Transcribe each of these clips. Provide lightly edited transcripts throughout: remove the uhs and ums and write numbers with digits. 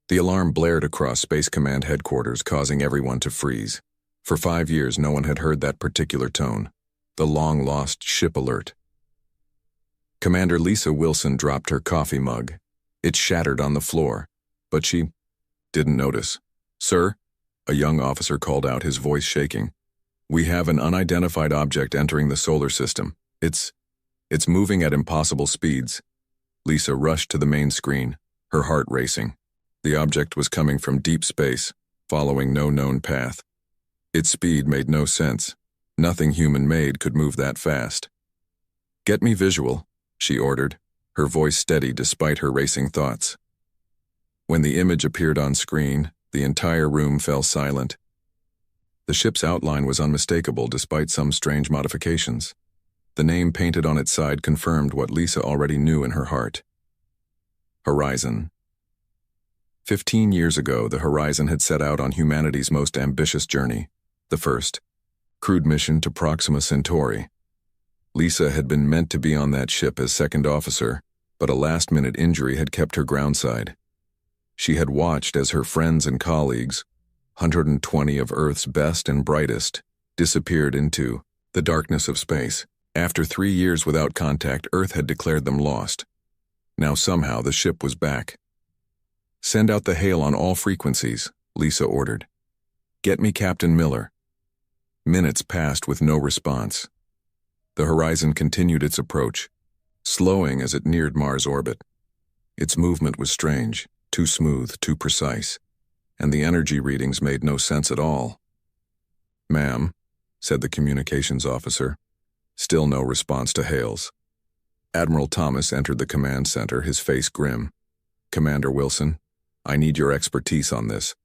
The alarm blared across Space Command headquarters, causing everyone to freeze. For 5 years, no one had heard that particular tone. The long-lost ship alert. Commander Lisa Wilson dropped her coffee mug. It shattered on the floor, but she didn't notice. "Sir," a young officer called out, his voice shaking. "We have an unidentified object entering the solar system. It's moving at impossible speeds." Lisa rushed to the main screen, her heart racing. The object was coming from deep space, following no known path. Its speed made no sense. Nothing human-made could move that fast. "Get me visual," she ordered, her voice steady despite her racing thoughts. When the image appeared on screen, the entire room fell silent. The ship's outline was unmistakable despite some strange modifications. The name painted on its side confirmed what Lisa already knew in her heart. Horizon. 15 years ago, the Horizon had set out on humanity's most ambitious journey, the first crewed mission to Proxima Centauri. Lisa had been meant to be on that ship as second officer, but a last-minute injury had kept her groundside. She had watched as her friends and colleagues, 120 of Earth's best and brightest, disappeared into the darkness of space. After 3 years without contact, Earth had declared them lost. Now somehow the ship was back. "Send out the hail on all frequencies," Lisa ordered. "Get me Captain Miller." Minutes passed with no response. The Horizon continued its approach, slowing as it neared Mars' orbit. Its movement was strange, too smooth, too precise, and the energy readings made no sense at all. "Ma'am," said the communications officer. Still no response to hails. Admiral Thomas entered the command center, his face grim. "Commander Wilson, I need your expertise on this.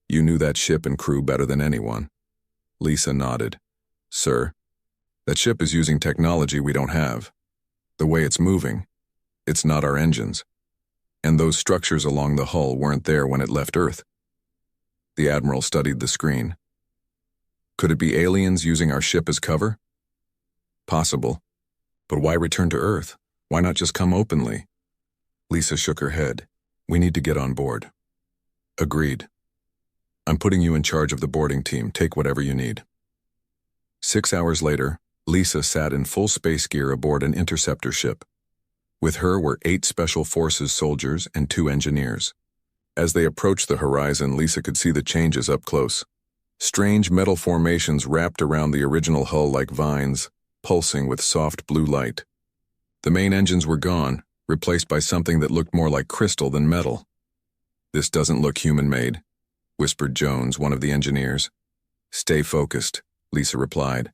You knew that ship and crew better than anyone." Lisa nodded. "Sir, that ship is using technology we don't have. The way it's moving, it's not our engines. And those structures along the hull weren't there when it left Earth." The Admiral studied the screen. "Could it be aliens using our ship as cover?" "Possible. But why return to Earth? Why not just come openly?" Lisa shook her head. "We need to get on board." "Agreed. I'm putting you in charge of the boarding team. Take whatever you need." 6 hours later, Lisa sat in full space gear aboard an interceptor ship. With her were 8 Special Forces soldiers and 2 engineers. As they approached the Horizon, Lisa could see the changes up close. Strange metal formations wrapped around the original hull like vines, pulsing with soft blue light. The main engines were gone, replaced by something that looked more like crystal than metal. "This doesn't look human-made," whispered Jones, one of the engineers. "Stay focused," Lisa replied.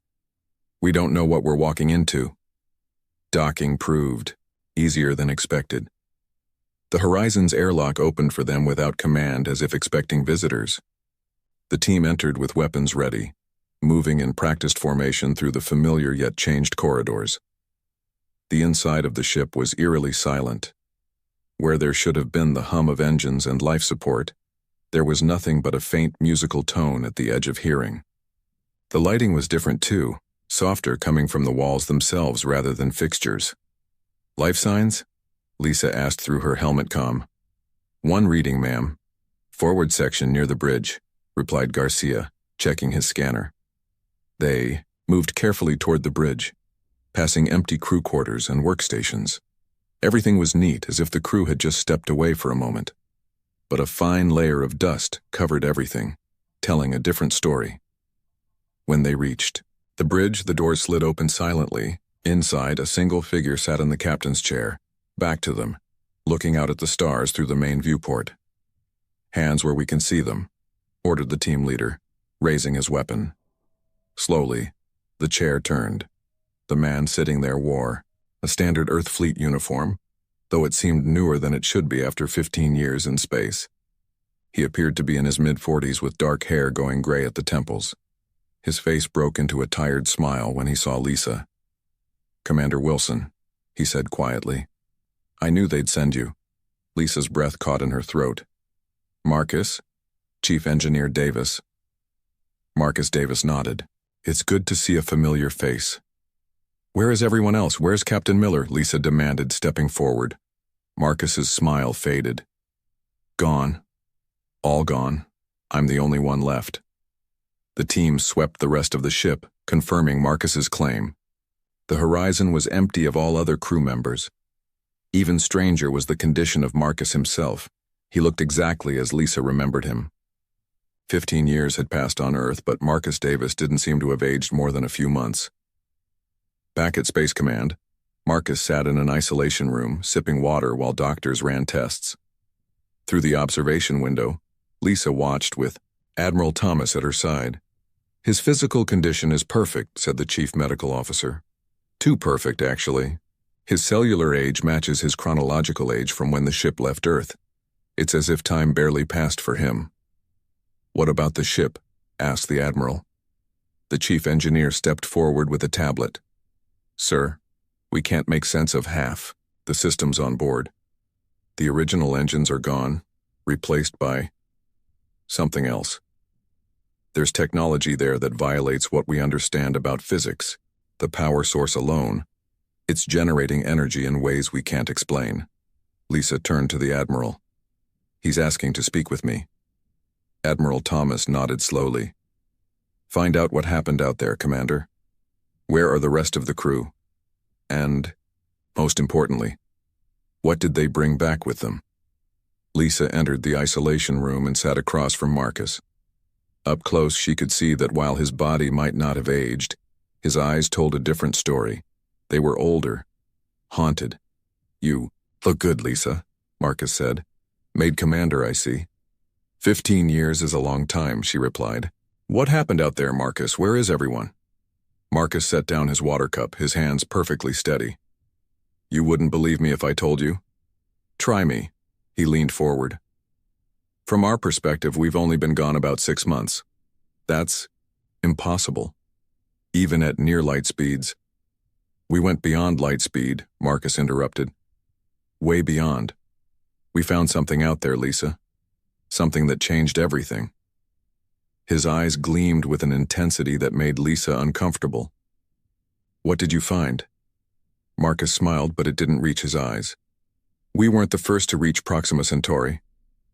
"We don't know what we're walking into." Docking proved easier than expected. The Horizon's airlock opened for them without command, as if expecting visitors. The team entered with weapons ready, moving in practiced formation through the familiar yet changed corridors. The inside of the ship was eerily silent. Where there should have been the hum of engines and life support, there was nothing but a faint musical tone at the edge of hearing. The lighting was different too, softer, coming from the walls themselves rather than fixtures. "Life signs?" Lisa asked through her helmet comm. "One reading, ma'am. Forward section near the bridge," replied Garcia, checking his scanner. They moved carefully toward the bridge, passing empty crew quarters and workstations. Everything was neat, as if the crew had just stepped away for a moment. But a fine layer of dust covered everything, telling a different story. When they reached the bridge, the door slid open silently. Inside, a single figure sat in the captain's chair, back to them, looking out at the stars through the main viewport. "Hands where we can see them," ordered the team leader, raising his weapon. Slowly, the chair turned. The man sitting there wore a standard Earth Fleet uniform, though it seemed newer than it should be after 15 years in space. He appeared to be in his mid-40s with dark hair going gray at the temples. His face broke into a tired smile when he saw Lisa. "Commander Wilson," he said quietly. "I knew they'd send you." Lisa's breath caught in her throat. "Marcus?" Chief Engineer Davis. Marcus Davis nodded. "It's good to see a familiar face." "Where is everyone else? Where's Captain Miller?" Lisa demanded, stepping forward. Marcus's smile faded. "Gone. All gone. I'm the only one left. The team swept the rest of the ship, confirming Marcus's claim. The horizon was empty of all other crew members. Even stranger was the condition of Marcus himself. He looked exactly as Lisa remembered him. 15 years had passed on Earth, but Marcus Davis didn't seem to have aged more than a few months. Back at Space Command, Marcus sat in an isolation room, sipping water while doctors ran tests. Through the observation window, Lisa watched with Admiral Thomas at her side. "His physical condition is perfect," said the chief medical officer. "Too perfect, actually. His cellular age matches his chronological age from when the ship left Earth. It's as if time barely passed for him." "What about the ship?" asked the Admiral. The chief engineer stepped forward with a tablet. "Sir, we can't make sense of half the systems on board. The original engines are gone, replaced by something else. There's technology there that violates what we understand about physics, the power source alone. It's generating energy in ways we can't explain." Lisa turned to the Admiral. "He's asking to speak with me." Admiral Thomas nodded slowly. "Find out what happened out there, Commander. Where are the rest of the crew? And, most importantly, what did they bring back with them?" Lisa entered the isolation room and sat across from Marcus. Up close, she could see that while his body might not have aged, his eyes told a different story. They were older, haunted. "You look good, Lisa," Marcus said. "Made commander, I see." 15 years is a long time," she replied. "What happened out there, Marcus? Where is everyone?" Marcus set down his water cup, his hands perfectly steady. "You wouldn't believe me if I told you?" "Try me." He leaned forward. "From our perspective, we've only been gone about 6 months. That's impossible. Even at near light speeds." "We went beyond light speed," Marcus interrupted. "Way beyond. We found something out there, Lisa. Something that changed everything." His eyes gleamed with an intensity that made Lisa uncomfortable. "What did you find?" Marcus smiled, but it didn't reach his eyes. "We weren't the first to reach Proxima Centauri.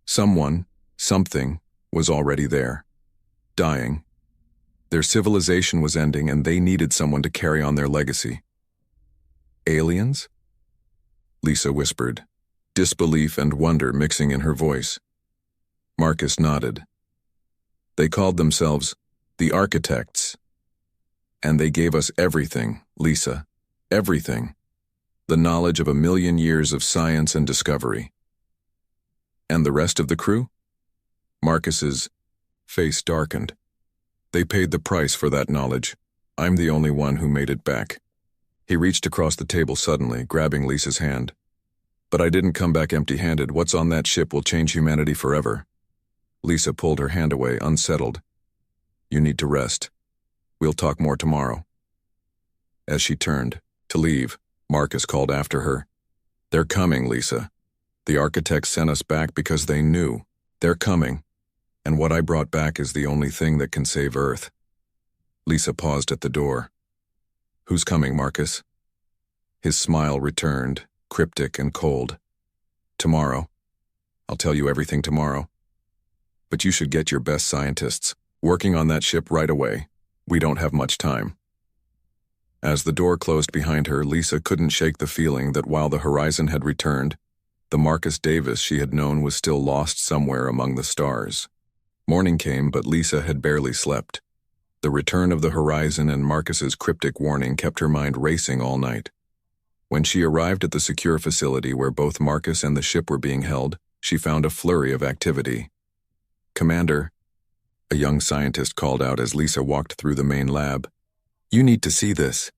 Something, was already there. Dying. Their civilization was ending, and they needed someone to carry on their legacy." "Aliens?" Lisa whispered, disbelief and wonder mixing in her voice. Marcus nodded. "They called themselves the Architects. And they gave us everything, Lisa. Everything. The knowledge of 1,000,000 years of science and discovery." "And the rest of the crew?" Marcus's face darkened. "They paid the price for that knowledge. I'm the only one who made it back." He reached across the table suddenly, grabbing Lisa's hand. "But I didn't come back empty-handed. What's on that ship will change humanity forever." Lisa pulled her hand away, unsettled. "You need to rest. We'll talk more tomorrow." As she turned to leave, Marcus called after her. "They're coming, Lisa. The Architects sent us back because they knew. They're coming. And what I brought back is the only thing that can save Earth." Lisa paused at the door. "Who's coming, Marcus?" His smile returned, cryptic and cold. "Tomorrow. I'll tell you everything tomorrow. But you should get your best scientists working on that ship right away. We don't have much time." As the door closed behind her, Lisa couldn't shake the feeling that while the horizon had returned, the Marcus Davis she had known was still lost somewhere among the stars. Morning came, but Lisa had barely slept. The return of the horizon and Marcus's cryptic warning kept her mind racing all night. When she arrived at the secure facility where both Marcus and the ship were being held, she found a flurry of activity. "Commander," a young scientist called out as Lisa walked through the main lab. "You need to see this."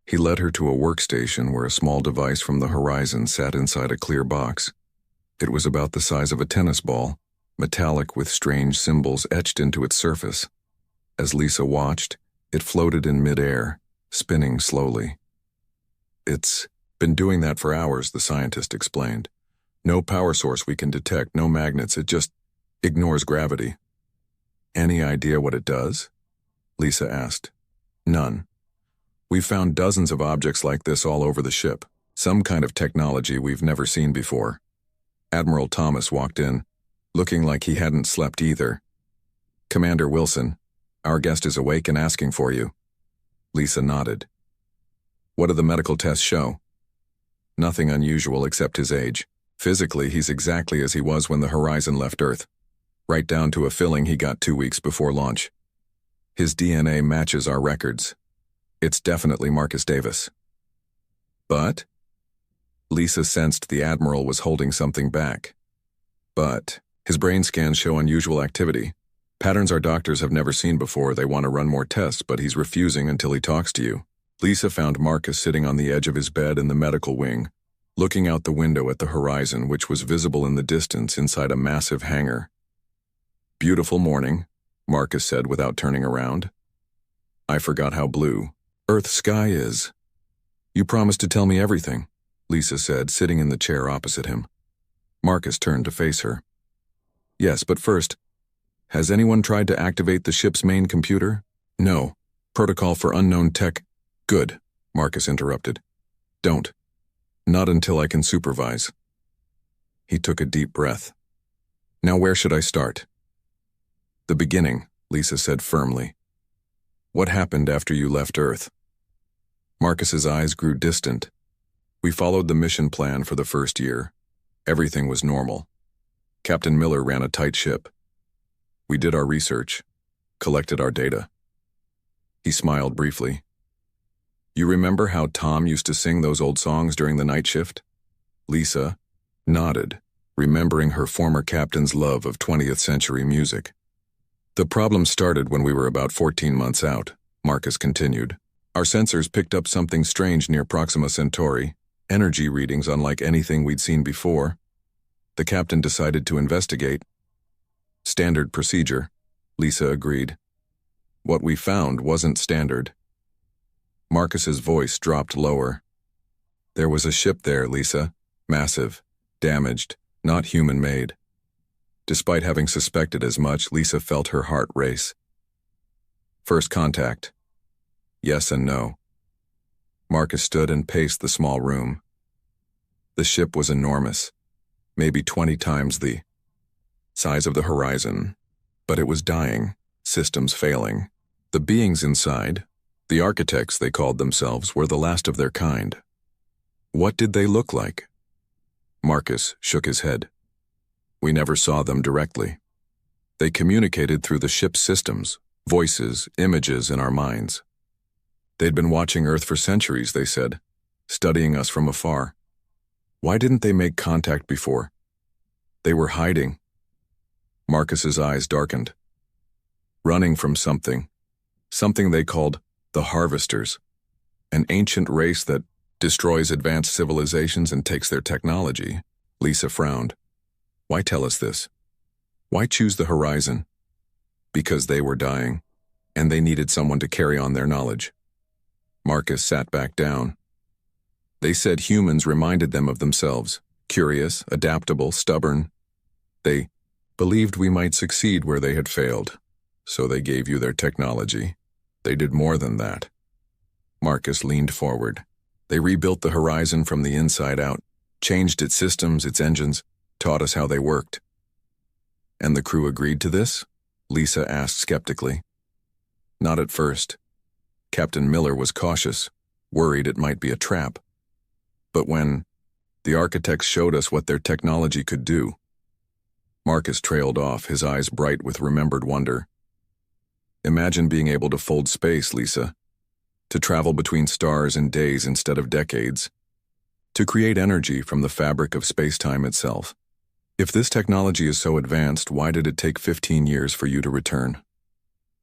He led her to a workstation where a small device from the horizon sat inside a clear box. It was about the size of a tennis ball, metallic with strange symbols etched into its surface. As Lisa watched, it floated in midair, spinning slowly. "It's been doing that for hours," the scientist explained. "No power source we can detect, no magnets, it just ignores gravity." "Any idea what it does?" Lisa asked. "None. We've found dozens of objects like this all over the ship, some kind of technology we've never seen before." Admiral Thomas walked in. looking like he hadn't slept either. "Commander Wilson, our guest is awake and asking for you." Lisa nodded. "What do the medical tests show?" "Nothing unusual except his age. Physically, he's exactly as he was when the Horizon left Earth, right down to a filling he got 2 weeks before launch. His DNA matches our records. It's definitely Marcus Davis." "But?" Lisa sensed the Admiral was holding something back. "But his brain scans show unusual activity. Patterns our doctors have never seen before. They want to run more tests, but he's refusing until he talks to you." Lisa found Marcus sitting on the edge of his bed in the medical wing, looking out the window at the Horizon, which was visible in the distance inside a massive hangar. "Beautiful morning," Marcus said without turning around. "I forgot how blue Earth's sky is." "You promised to tell me everything," Lisa said, sitting in the chair opposite him. Marcus turned to face her. "Yes, but first, has anyone tried to activate the ship's main computer?" "No. Protocol for unknown tech." "Good," Marcus interrupted. "Don't. Not until I can supervise." He took a deep breath. "Now where should I start?" "The beginning," Lisa said firmly. "What happened after you left Earth?" Marcus's eyes grew distant. "We followed the mission plan for the first year. Everything was normal. Captain Miller ran a tight ship. We did our research, collected our data." He smiled briefly. "You remember how Tom used to sing those old songs during the night shift?" Lisa nodded, remembering her former captain's love of 20th century music. "The problem started when we were about 14 months out," Marcus continued. "Our sensors picked up something strange near Proxima Centauri, energy readings unlike anything we'd seen before. The captain decided to investigate." "Standard procedure," Lisa agreed. "What we found wasn't standard." Marcus's voice dropped lower. "There was a ship there, Lisa. Massive, damaged, not human-made." Despite having suspected as much, Lisa felt her heart race. "First contact." "Yes and no." Marcus stood and paced the small room. The ship was enormous, maybe 20 times the size of the Horizon, but it was dying, systems failing. The beings inside, the architects they called themselves, were the last of their kind. "What did they look like?" Marcus shook his head. "We never saw them directly. They communicated through the ship's systems, voices, images in our minds. They'd been watching Earth for centuries, they said, studying us from afar. Why didn't they make contact before? They were hiding." Marcus's eyes darkened. "Running from something they called the Harvesters, an ancient race that destroys advanced civilizations and takes their technology." Lisa frowned. "Why tell us this? Why choose the Horizon?" "Because they were dying, and they needed someone to carry on their knowledge." Marcus sat back down. "They said humans reminded them of themselves, curious, adaptable, stubborn. They believed we might succeed where they had failed, so they gave you their technology. They did more than that." Marcus leaned forward. "They rebuilt the Horizon from the inside out, changed its systems, its engines, taught us how they worked." "And the crew agreed to this?" Lisa asked skeptically. "Not at first. Captain Miller was cautious, worried it might be a trap. But when the architects showed us what their technology could do..." Marcus trailed off, his eyes bright with remembered wonder. "Imagine being able to fold space, Lisa. To travel between stars in days instead of decades. To create energy from the fabric of space-time itself. If this technology is so advanced, why did it take 15 years for you to return?"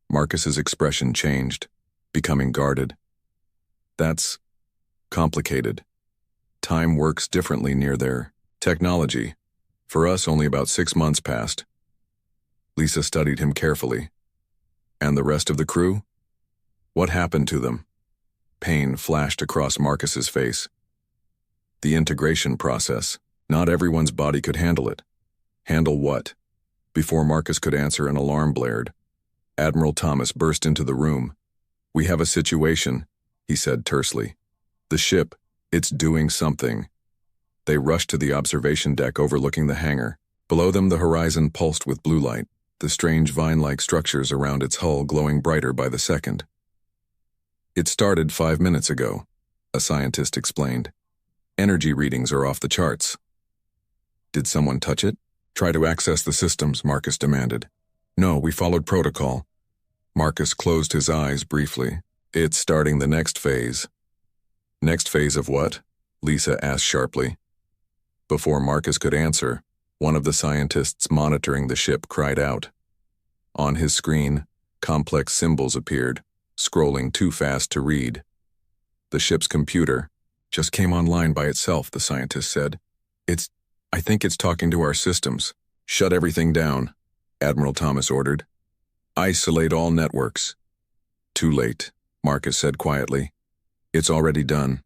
Marcus's expression changed, becoming guarded. "That's complicated. Time works differently near their technology. For us, only about 6 months passed." Lisa studied him carefully. "And the rest of the crew? What happened to them?" Pain flashed across Marcus's face. "The integration process. Not everyone's body could handle it." "Handle what?" Before Marcus could answer, an alarm blared. Admiral Thomas burst into the room. "We have a situation," he said tersely. "The ship, it's doing something." They rushed to the observation deck overlooking the hangar. Below them, the horizon pulsed with blue light, the strange vine-like structures around its hull glowing brighter by the second. It started 5 minutes ago, a scientist explained. Energy readings are off the charts. Did someone touch it? Try to access the systems, Marcus demanded. No, we followed protocol. Marcus closed his eyes briefly. It's starting the next phase. Next phase of what? Lisa asked sharply. Before Marcus could answer, one of the scientists monitoring the ship cried out. On his screen, complex symbols appeared, scrolling too fast to read. The ship's computer just came online by itself, the scientist said. I think it's talking to our systems. Shut everything down, Admiral Thomas ordered. Isolate all networks. Too late, Marcus said quietly. It's already done.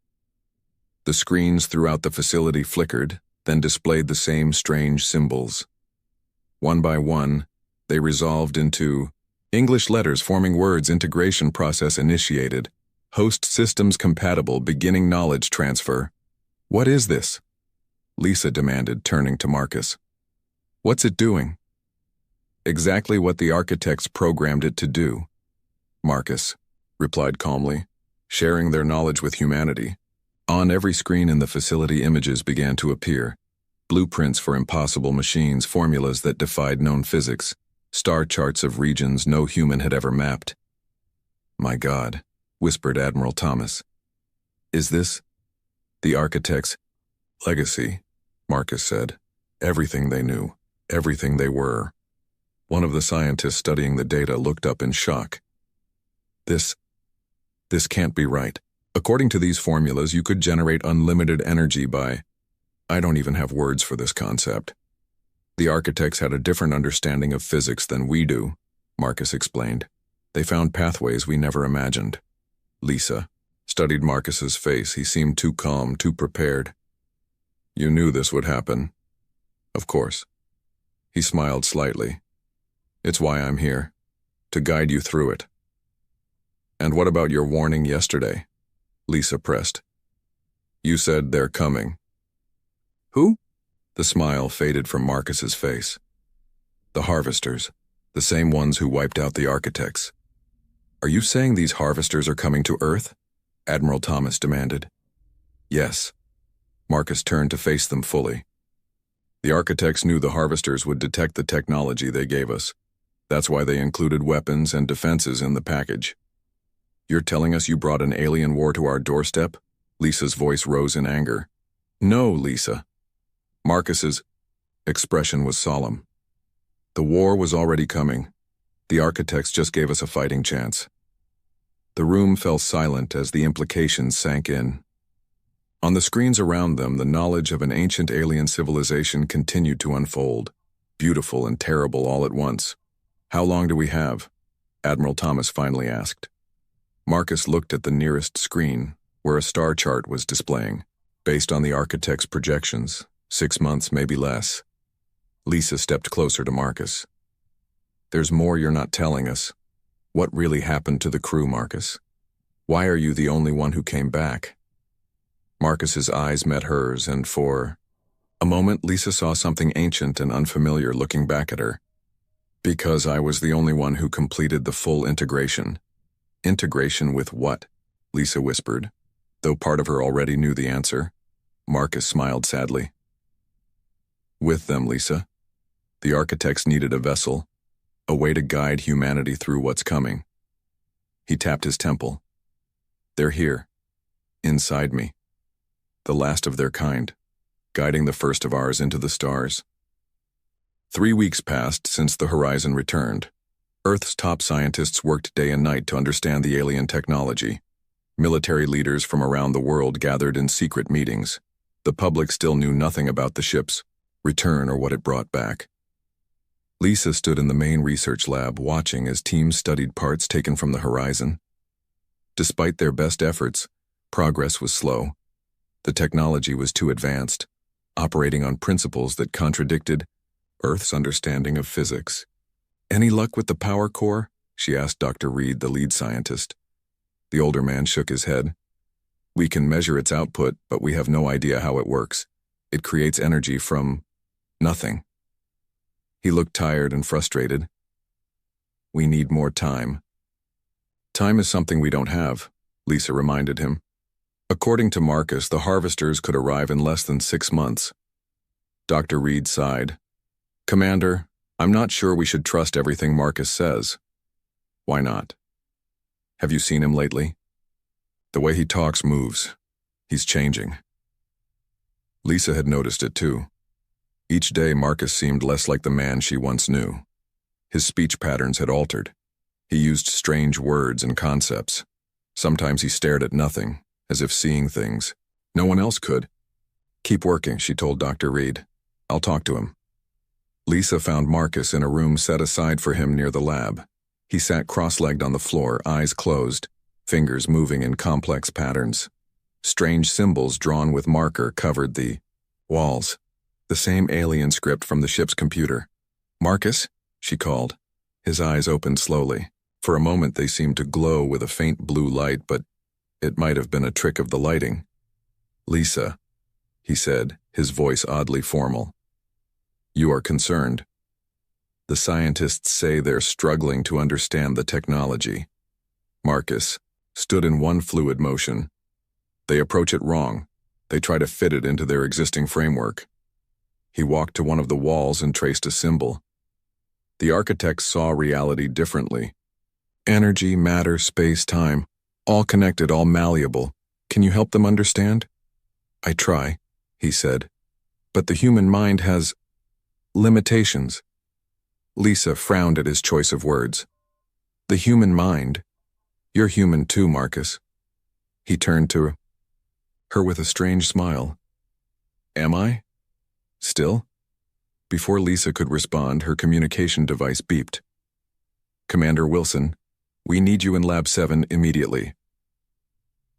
The screens throughout the facility flickered, then displayed the same strange symbols. One by one, they resolved into English letters forming words. Integration process initiated. Host systems compatible. Beginning knowledge transfer. What is this? Lisa demanded, turning to Marcus. What's it doing? Exactly what the architects programmed it to do, Marcus replied calmly, sharing their knowledge with humanity. On every screen in the facility, images began to appear. Blueprints for impossible machines, formulas that defied known physics, star charts of regions no human had ever mapped. My God, whispered Admiral Thomas. Is this the architects' legacy? Marcus said. Everything they knew, everything they were. One of the scientists studying the data looked up in shock. This can't be right. According to these formulas, you could generate unlimited energy by... I don't even have words for this concept. The architects had a different understanding of physics than we do, Marcus explained. They found pathways we never imagined. Lisa studied Marcus's face. He seemed too calm, too prepared. You knew this would happen. Of course. He smiled slightly. It's why I'm here, to guide you through it. And what about your warning yesterday? Lisa pressed. You said they're coming. Who? The smile faded from Marcus's face. The harvesters, the same ones who wiped out the architects. Are you saying these harvesters are coming to Earth? Admiral Thomas demanded. Yes. Marcus turned to face them fully. The architects knew the harvesters would detect the technology they gave us. That's why they included weapons and defenses in the package. You're telling us you brought an alien war to our doorstep? Lisa's voice rose in anger. No, Lisa. Marcus's expression was solemn. The war was already coming. The architects just gave us a fighting chance. The room fell silent as the implications sank in. On the screens around them, the knowledge of an ancient alien civilization continued to unfold, beautiful and terrible all at once. How long do we have? Admiral Thomas finally asked. Marcus looked at the nearest screen, where a star chart was displaying. Based on the architect's projections, 6 months, maybe less. Lisa stepped closer to Marcus. There's more you're not telling us. What really happened to the crew, Marcus? Why are you the only one who came back? Marcus's eyes met hers, and for a moment Lisa saw something ancient and unfamiliar looking back at her. Because I was the only one who completed the full integration. Integration with what? Lisa whispered, though part of her already knew the answer. Marcus smiled sadly. With them, Lisa. The architects needed a vessel, a way to guide humanity through what's coming. He tapped his temple. They're here, inside me. The last of their kind, guiding the first of ours into the stars. 3 weeks passed since the horizon returned. Earth's top scientists worked day and night to understand the alien technology. Military leaders from around the world gathered in secret meetings. The public still knew nothing about the ship's return or what it brought back. Lisa stood in the main research lab watching as teams studied parts taken from the horizon. Despite their best efforts, progress was slow. The technology was too advanced, operating on principles that contradicted Earth's understanding of physics. Any luck with the power core? She asked Dr. Reed, the lead scientist. The older man shook his head. We can measure its output, but we have no idea how it works. It creates energy from nothing. He looked tired and frustrated. We need more time. Time is something we don't have, Lisa reminded him. According to Marcus, the harvesters could arrive in less than 6 months. Dr. Reed sighed. Commander, I'm not sure we should trust everything Marcus says. Why not? Have you seen him lately? The way he talks moves. He's changing. Lisa had noticed it too. Each day Marcus seemed less like the man she once knew. His speech patterns had altered. He used strange words and concepts. Sometimes he stared at nothing, as if seeing things no one else could. Keep working, she told Dr. Reed. I'll talk to him. Lisa found Marcus in a room set aside for him near the lab. He sat cross-legged on the floor, eyes closed, fingers moving in complex patterns. Strange symbols drawn with marker covered the walls. The same alien script from the ship's computer. Marcus? She called. His eyes opened slowly. For a moment they seemed to glow with a faint blue light, but it might have been a trick of the lighting. Lisa, he said, his voice oddly formal. You are concerned. The scientists say they're struggling to understand the technology. Marcus stood in one fluid motion. They approach it wrong. They try to fit it into their existing framework. He walked to one of the walls and traced a symbol. The architects saw reality differently. Energy, matter, space, time, all connected, all malleable. Can you help them understand? I try, he said. But the human mind has limitations. Lisa frowned at his choice of words. The human mind? You're human too, Marcus. He turned to her with a strange smile. Am I? Still? Before Lisa could respond, her communication device beeped. Commander Wilson, we need you in Lab 7 immediately.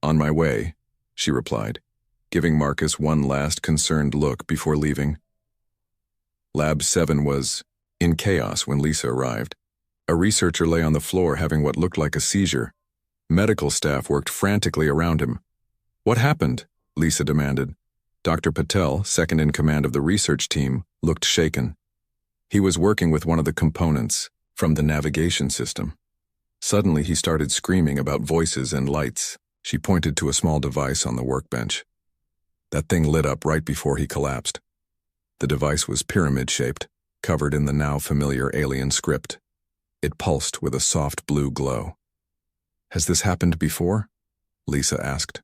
On my way, she replied, giving Marcus one last concerned look before leaving. Lab 7 was in chaos when Lisa arrived. A researcher lay on the floor having what looked like a seizure. Medical staff worked frantically around him. What happened? Lisa demanded. Dr. Patel, second in command of the research team, looked shaken. He was working with one of the components from the navigation system. Suddenly he started screaming about voices and lights. She pointed to a small device on the workbench. That thing lit up right before he collapsed. The device was pyramid-shaped, covered in the now familiar alien script. It pulsed with a soft blue glow. Has this happened before? Lisa asked.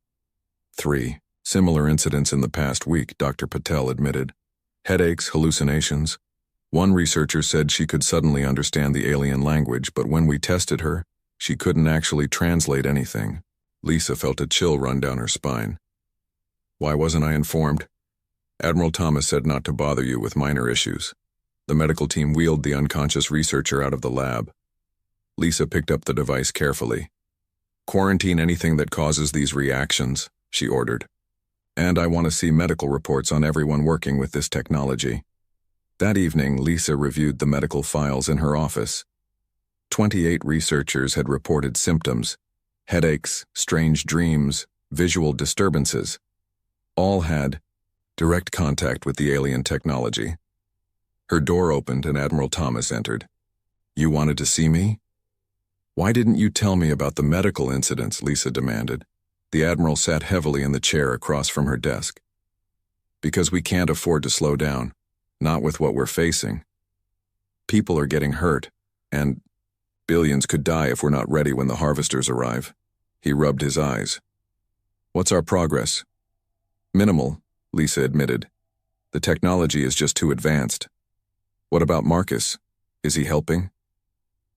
3 similar incidents in the past week, Dr. Patel admitted. Headaches, hallucinations. One researcher said she could suddenly understand the alien language, but when we tested her, she couldn't actually translate anything. Lisa felt a chill run down her spine. Why wasn't I informed? Admiral Thomas said not to bother you with minor issues. The medical team wheeled the unconscious researcher out of the lab. Lisa picked up the device carefully. Quarantine anything that causes these reactions, she ordered. And I want to see medical reports on everyone working with this technology. That evening, Lisa reviewed the medical files in her office. 28 researchers had reported symptoms: headaches, strange dreams, visual disturbances. All had direct contact with the alien technology. Her door opened and Admiral Thomas entered. You wanted to see me? Why didn't you tell me about the medical incidents? Lisa demanded. The Admiral sat heavily in the chair across from her desk. Because we can't afford to slow down, not with what we're facing. People are getting hurt, and billions could die if we're not ready when the harvesters arrive. He rubbed his eyes. What's our progress? Minimal, Lisa admitted. The technology is just too advanced. What about Marcus? Is he helping?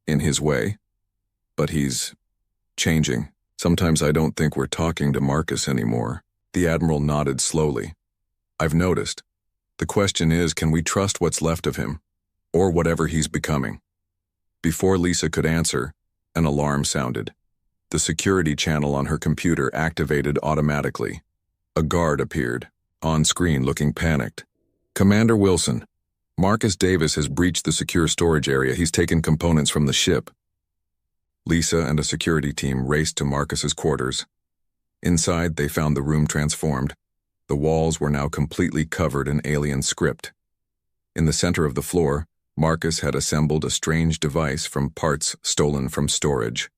In his way. But he's changing. Sometimes I don't think we're talking to Marcus anymore. The Admiral nodded slowly. I've noticed. The question is, can we trust what's left of him? Or whatever he's becoming? Before Lisa could answer, an alarm sounded. The security channel on her computer activated automatically. A guard appeared, on screen looking panicked. Commander Wilson, Marcus Davis has breached the secure storage area. He's taken components from the ship. Lisa and a security team raced to Marcus's quarters. Inside, they found the room transformed. The walls were now completely covered in alien script. In the center of the floor, Marcus had assembled a strange device from parts stolen from storage.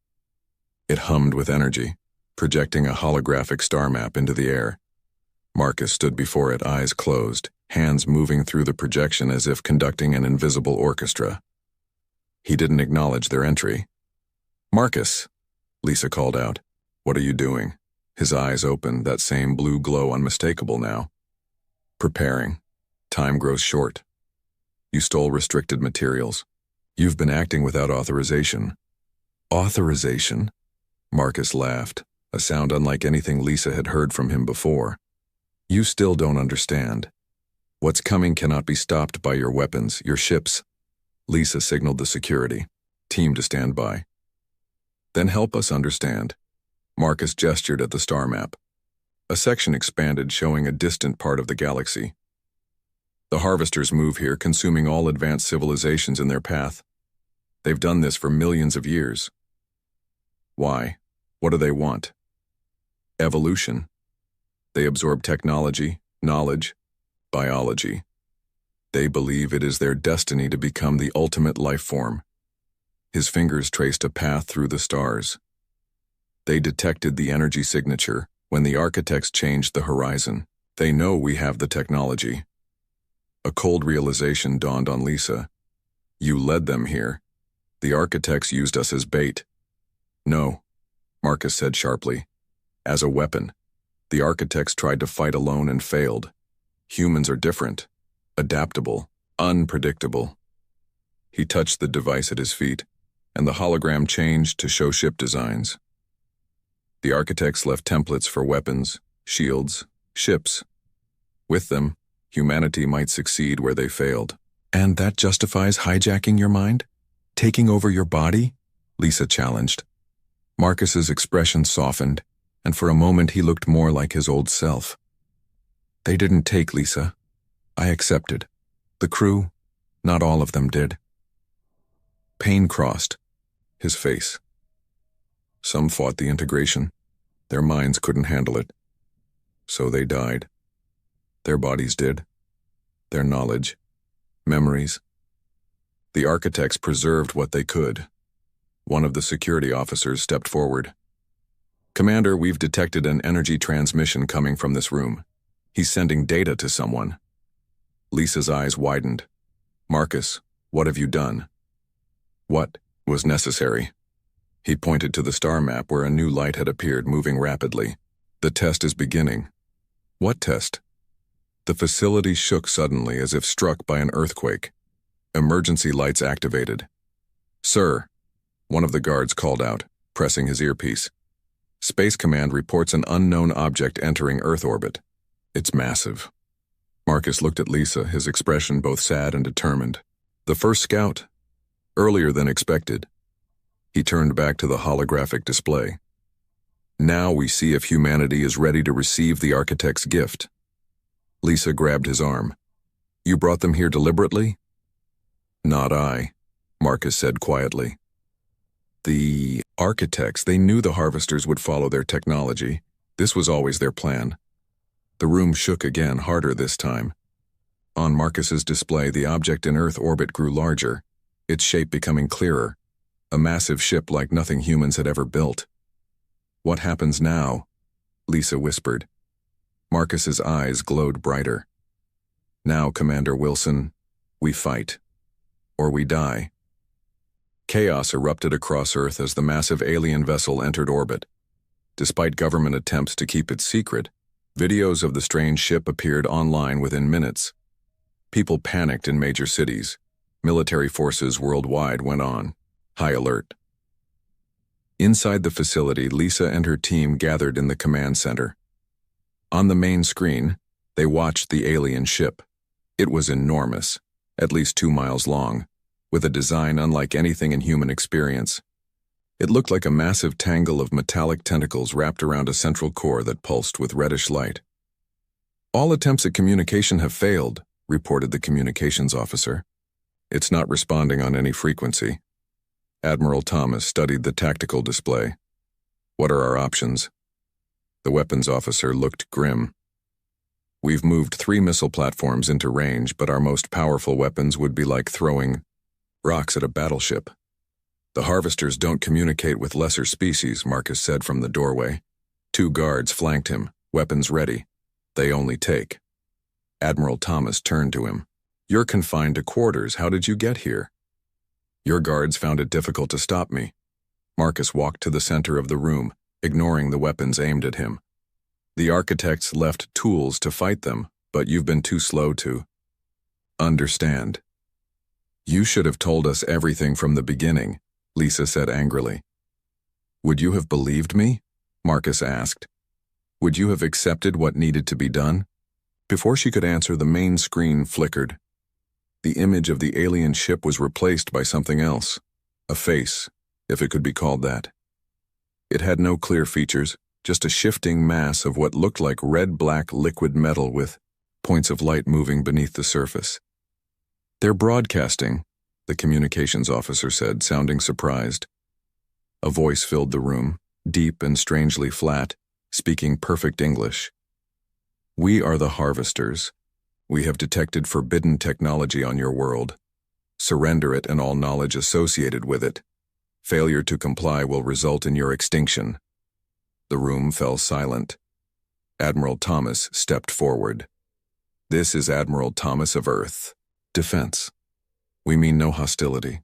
It hummed with energy, projecting a holographic star map into the air. Marcus stood before it, eyes closed, hands moving through the projection as if conducting an invisible orchestra. He didn't acknowledge their entry. "Marcus," Lisa called out. "What are you doing?" His eyes opened, that same blue glow unmistakable now. "Preparing. Time grows short. You stole restricted materials. You've been acting without authorization." "Authorization?" Marcus laughed, a sound unlike anything Lisa had heard from him before. "You still don't understand. What's coming cannot be stopped by your weapons, your ships." Lisa signaled the security team to stand by. "Then help us understand." Marcus gestured at the star map. A section expanded, showing a distant part of the galaxy. "The harvesters move here, consuming all advanced civilizations in their path. They've done this for millions of years." "Why? What do they want?" "Evolution. They absorb technology, knowledge, biology. They believe it is their destiny to become the ultimate life form." His fingers traced a path through the stars. "They detected the energy signature when the architects changed the horizon. They know we have the technology." A cold realization dawned on Lisa. "You led them here. The architects used us as bait." "No," Marcus said sharply. "As a weapon. The architects tried to fight alone and failed. Humans are different, adaptable, unpredictable." He touched the device at his feet, and the hologram changed to show ship designs. The architects left templates for weapons, shields, ships. With them, humanity might succeed where they failed. "And that justifies hijacking your mind? Taking over your body?" Lisa challenged. Marcus's expression softened, and for a moment he looked more like his old self. "They didn't take, Lisa. I accepted. The crew, not all of them did." Pain crossed his face. Some fought the integration. Their minds couldn't handle it. So they died. Their bodies did. Their knowledge, memories. The architects preserved what they could. One of the security officers stepped forward. "Commander, we've detected an energy transmission coming from this room. He's sending data to someone." Lisa's eyes widened. "Marcus, what have you done?" "What was necessary?" He pointed to the star map where a new light had appeared, moving rapidly. "The test is beginning." "What test?" The facility shook suddenly as if struck by an earthquake. Emergency lights activated. "Sir," one of the guards called out, pressing his earpiece. "Space Command reports an unknown object entering Earth orbit. It's massive." Marcus looked at Lisa, his expression both sad and determined. "The first scout? Earlier than expected." He turned back to the holographic display. "Now we see if humanity is ready to receive the architect's gift." Lisa grabbed his arm. "You brought them here deliberately?" "Not I," Marcus said quietly. "The architects, they knew the harvesters would follow their technology. This was always their plan." The room shook again, harder this time. On Marcus's display, the object in Earth orbit grew larger, its shape becoming clearer, a massive ship like nothing humans had ever built. "What happens now?" Lisa whispered. Marcus's eyes glowed brighter. "Now, Commander Wilson, we fight. Or we die." Chaos erupted across Earth as the massive alien vessel entered orbit. Despite government attempts to keep it secret, videos of the strange ship appeared online within minutes. People panicked in major cities. Military forces worldwide went on high alert. Inside the facility, Lisa and her team gathered in the command center. On the main screen, they watched the alien ship. It was enormous, at least 2 miles long, with a design unlike anything in human experience. It looked like a massive tangle of metallic tentacles wrapped around a central core that pulsed with reddish light. "All attempts at communication have failed," reported the communications officer. "It's not responding on any frequency." Admiral Thomas studied the tactical display. "What are our options?" The weapons officer looked grim. We've moved 3 missile platforms into range, but our most powerful weapons would be like throwing rocks at a battleship. The harvesters don't communicate with lesser species, Marcus said from the doorway. 2 guards flanked him, weapons ready. They only take. Admiral Thomas turned to him. You're confined to quarters. How did you get here? Your guards found it difficult to stop me. Marcus walked to the center of the room, ignoring the weapons aimed at him. The architects left tools to fight them, but you've been too slow to understand. You should have told us everything from the beginning, Lisa said angrily. Would you have believed me? Marcus asked. Would you have accepted what needed to be done? Before she could answer, the main screen flickered. The image of the alien ship was replaced by something else. A face, if it could be called that. It had no clear features, just a shifting mass of what looked like red-black liquid metal with points of light moving beneath the surface. They're broadcasting, the communications officer said, sounding surprised. A voice filled the room, deep and strangely flat, speaking perfect English. We are the harvesters. We have detected forbidden technology on your world. Surrender it and all knowledge associated with it. Failure to comply will result in your extinction. The room fell silent. Admiral Thomas stepped forward. This is Admiral Thomas of Earth. Defense. We mean no hostility.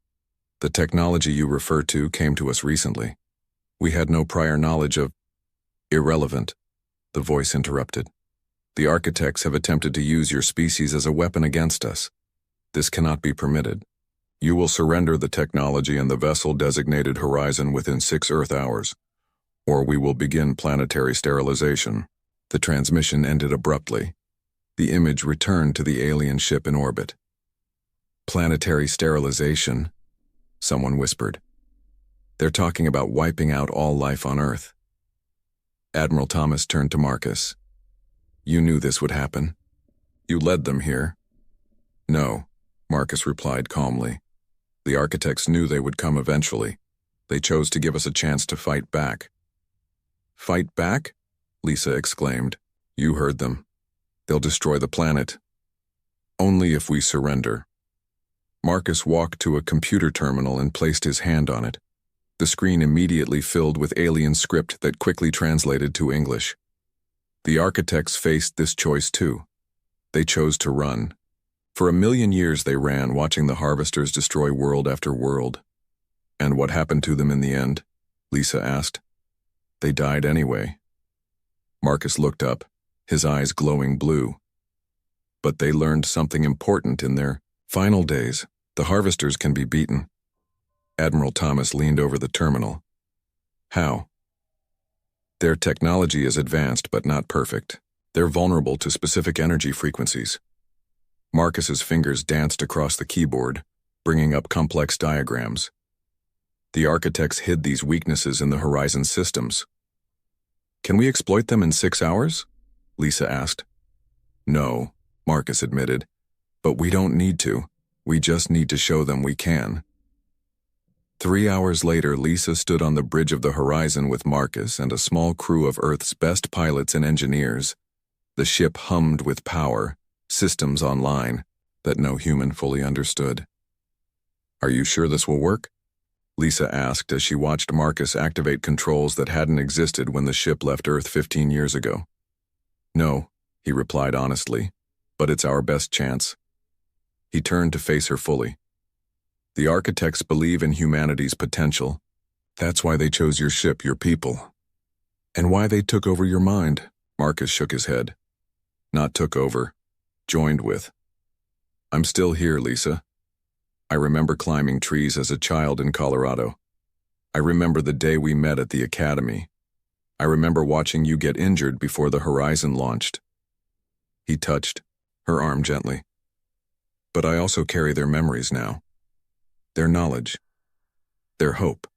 The technology you refer to came to us recently. We had no prior knowledge of... Irrelevant, the voice interrupted. The architects have attempted to use your species as a weapon against us. This cannot be permitted. You will surrender the technology and the vessel designated Horizon within 6 Earth hours, or we will begin planetary sterilization. The transmission ended abruptly. The image returned to the alien ship in orbit. Planetary sterilization, someone whispered. They're talking about wiping out all life on Earth. Admiral Thomas turned to Marcus. You knew this would happen. You led them here. No, Marcus replied calmly. The architects knew they would come eventually. They chose to give us a chance to fight back. Fight back? Lisa exclaimed. You heard them. They'll destroy the planet. Only if we surrender. Marcus walked to a computer terminal and placed his hand on it. The screen immediately filled with alien script that quickly translated to English. The architects faced this choice too. They chose to run. For 1,000,000 years they ran, watching the harvesters destroy world after world. And what happened to them in the end? Lisa asked. They died anyway. Marcus looked up, his eyes glowing blue. But they learned something important in their final days. The harvesters can be beaten. Admiral Thomas leaned over the terminal. How? Their technology is advanced but not perfect. They're vulnerable to specific energy frequencies. Marcus's fingers danced across the keyboard, bringing up complex diagrams. The architects hid these weaknesses in the Horizon systems. Can we exploit them in 6 hours? Lisa asked. No, Marcus admitted, but we don't need to. We just need to show them we can. 3 hours later, Lisa stood on the bridge of the Horizon with Marcus and a small crew of Earth's best pilots and engineers. The ship hummed with power, systems online, that no human fully understood. Are you sure this will work? Lisa asked as she watched Marcus activate controls that hadn't existed when the ship left Earth 15 years ago. No, he replied honestly, but it's our best chance. He turned to face her fully. The architects believe in humanity's potential. That's why they chose your ship, your people. And why they took over your mind, Marcus shook his head. Not took over, joined with. I'm still here, Lisa. I remember climbing trees as a child in Colorado. I remember the day we met at the academy. I remember watching you get injured before the Horizon launched. He touched her arm gently. But I also carry their memories now. Their knowledge. Their hope.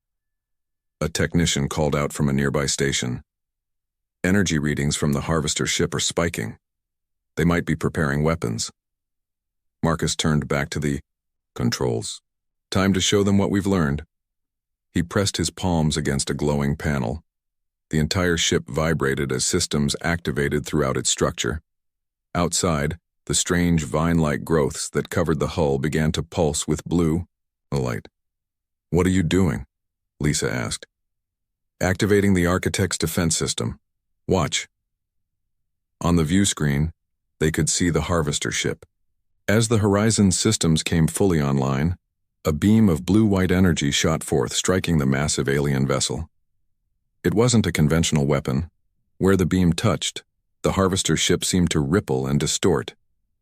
A technician called out from a nearby station. Energy readings from the harvester ship are spiking. They might be preparing weapons. Marcus turned back to the controls. Time to show them what we've learned. He pressed his palms against a glowing panel. The entire ship vibrated as systems activated throughout its structure. Outside, the strange vine-like growths that covered the hull began to pulse with blue light. "What are you doing?" Lisa asked. "Activating the Architect's defense system. Watch." On the view screen, they could see the harvester ship. As the Horizon's systems came fully online, a beam of blue-white energy shot forth, striking the massive alien vessel. It wasn't a conventional weapon. Where the beam touched, the harvester ship seemed to ripple and distort,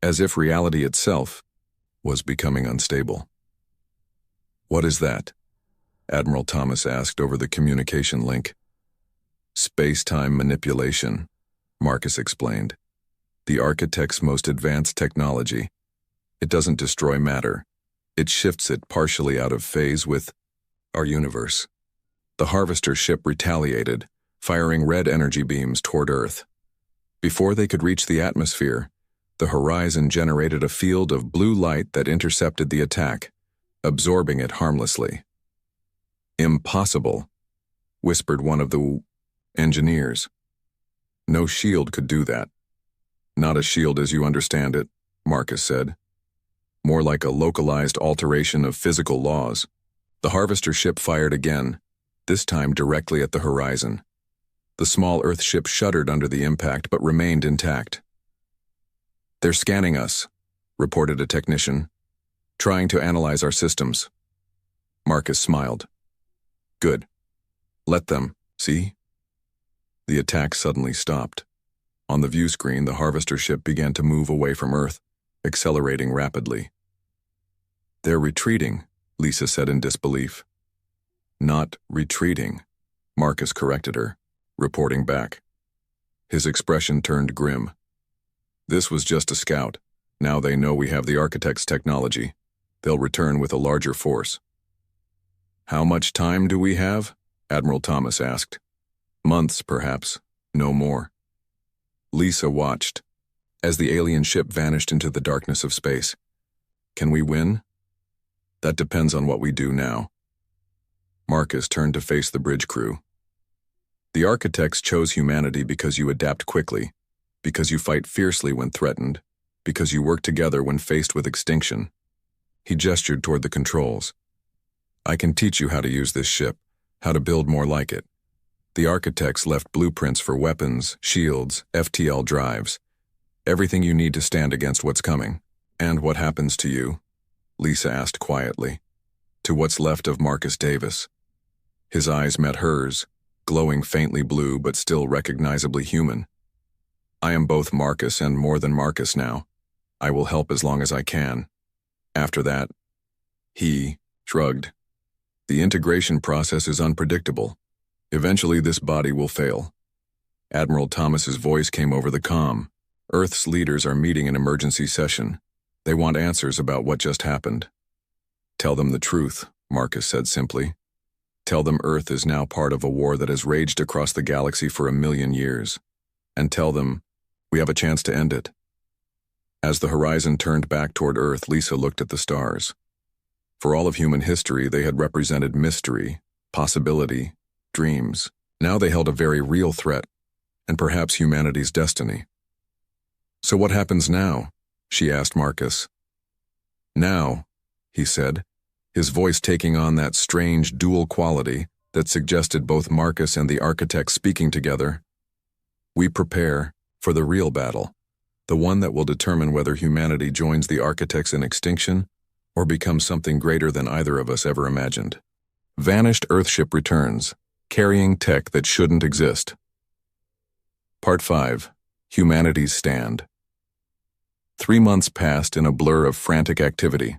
as if reality itself was becoming unstable. "What is that?" Admiral Thomas asked over the communication link. "Space-time manipulation," Marcus explained. "The Architect's most advanced technology. It doesn't destroy matter. It shifts it partially out of phase with our universe." The harvester ship retaliated, firing red energy beams toward Earth. Before they could reach the atmosphere, the Horizon generated a field of blue light that intercepted the attack, absorbing it harmlessly. "Impossible," whispered one of the engineers. "No shield could do that." "Not a shield as you understand it," Marcus said. "More like a localized alteration of physical laws." The harvester ship fired again, this time directly at the Horizon. The small Earth ship shuddered under the impact but remained intact. "They're scanning us," reported a technician, "trying to analyze our systems." Marcus smiled. "Good. Let them, see?" The attack suddenly stopped. On the view screen, the harvester ship began to move away from Earth, accelerating rapidly. "They're retreating," Lisa said in disbelief. "Not retreating," Marcus corrected her, reporting back. His expression turned grim. "This was just a scout. Now they know we have the Architect's technology. They'll return with a larger force." "How much time do we have?" Admiral Thomas asked. "Months, perhaps. No more." Lisa watched as the alien ship vanished into the darkness of space. "Can we win?" "That depends on what we do now." Marcus turned to face the bridge crew. "The Architects chose humanity because you adapt quickly, because you fight fiercely when threatened, because you work together when faced with extinction." He gestured toward the controls. "I can teach you how to use this ship, how to build more like it. The Architects left blueprints for weapons, shields, FTL drives, everything you need to stand against what's coming." "And what happens to you?" Lisa asked quietly. "To what's left of Marcus Davis." His eyes met hers, glowing faintly blue but still recognizably human. "I am both Marcus and more than Marcus now. I will help as long as I can. After that," he shrugged. "The integration process is unpredictable. Eventually this body will fail." Admiral Thomas's voice came over the comm. "Earth's leaders are meeting an emergency session. They want answers about what just happened." "Tell them the truth," Marcus said simply. "Tell them Earth is now part of a war that has raged across the galaxy for 1,000,000 years. And tell them we have a chance to end it." As the Horizon turned back toward Earth, Lisa looked at the stars. For all of human history, they had represented mystery, possibility, dreams. Now they held a very real threat, and perhaps humanity's destiny. "So what happens now?" she asked Marcus. "Now," he said, his voice taking on that strange dual quality that suggested both Marcus and the Architect speaking together, "we prepare for the real battle, the one that will determine whether humanity joins the Architects in extinction or becomes something greater than either of us ever imagined." Vanished Earthship returns, carrying tech that shouldn't exist. Part 5. Humanity's Stand. 3 months passed in a blur of frantic activity.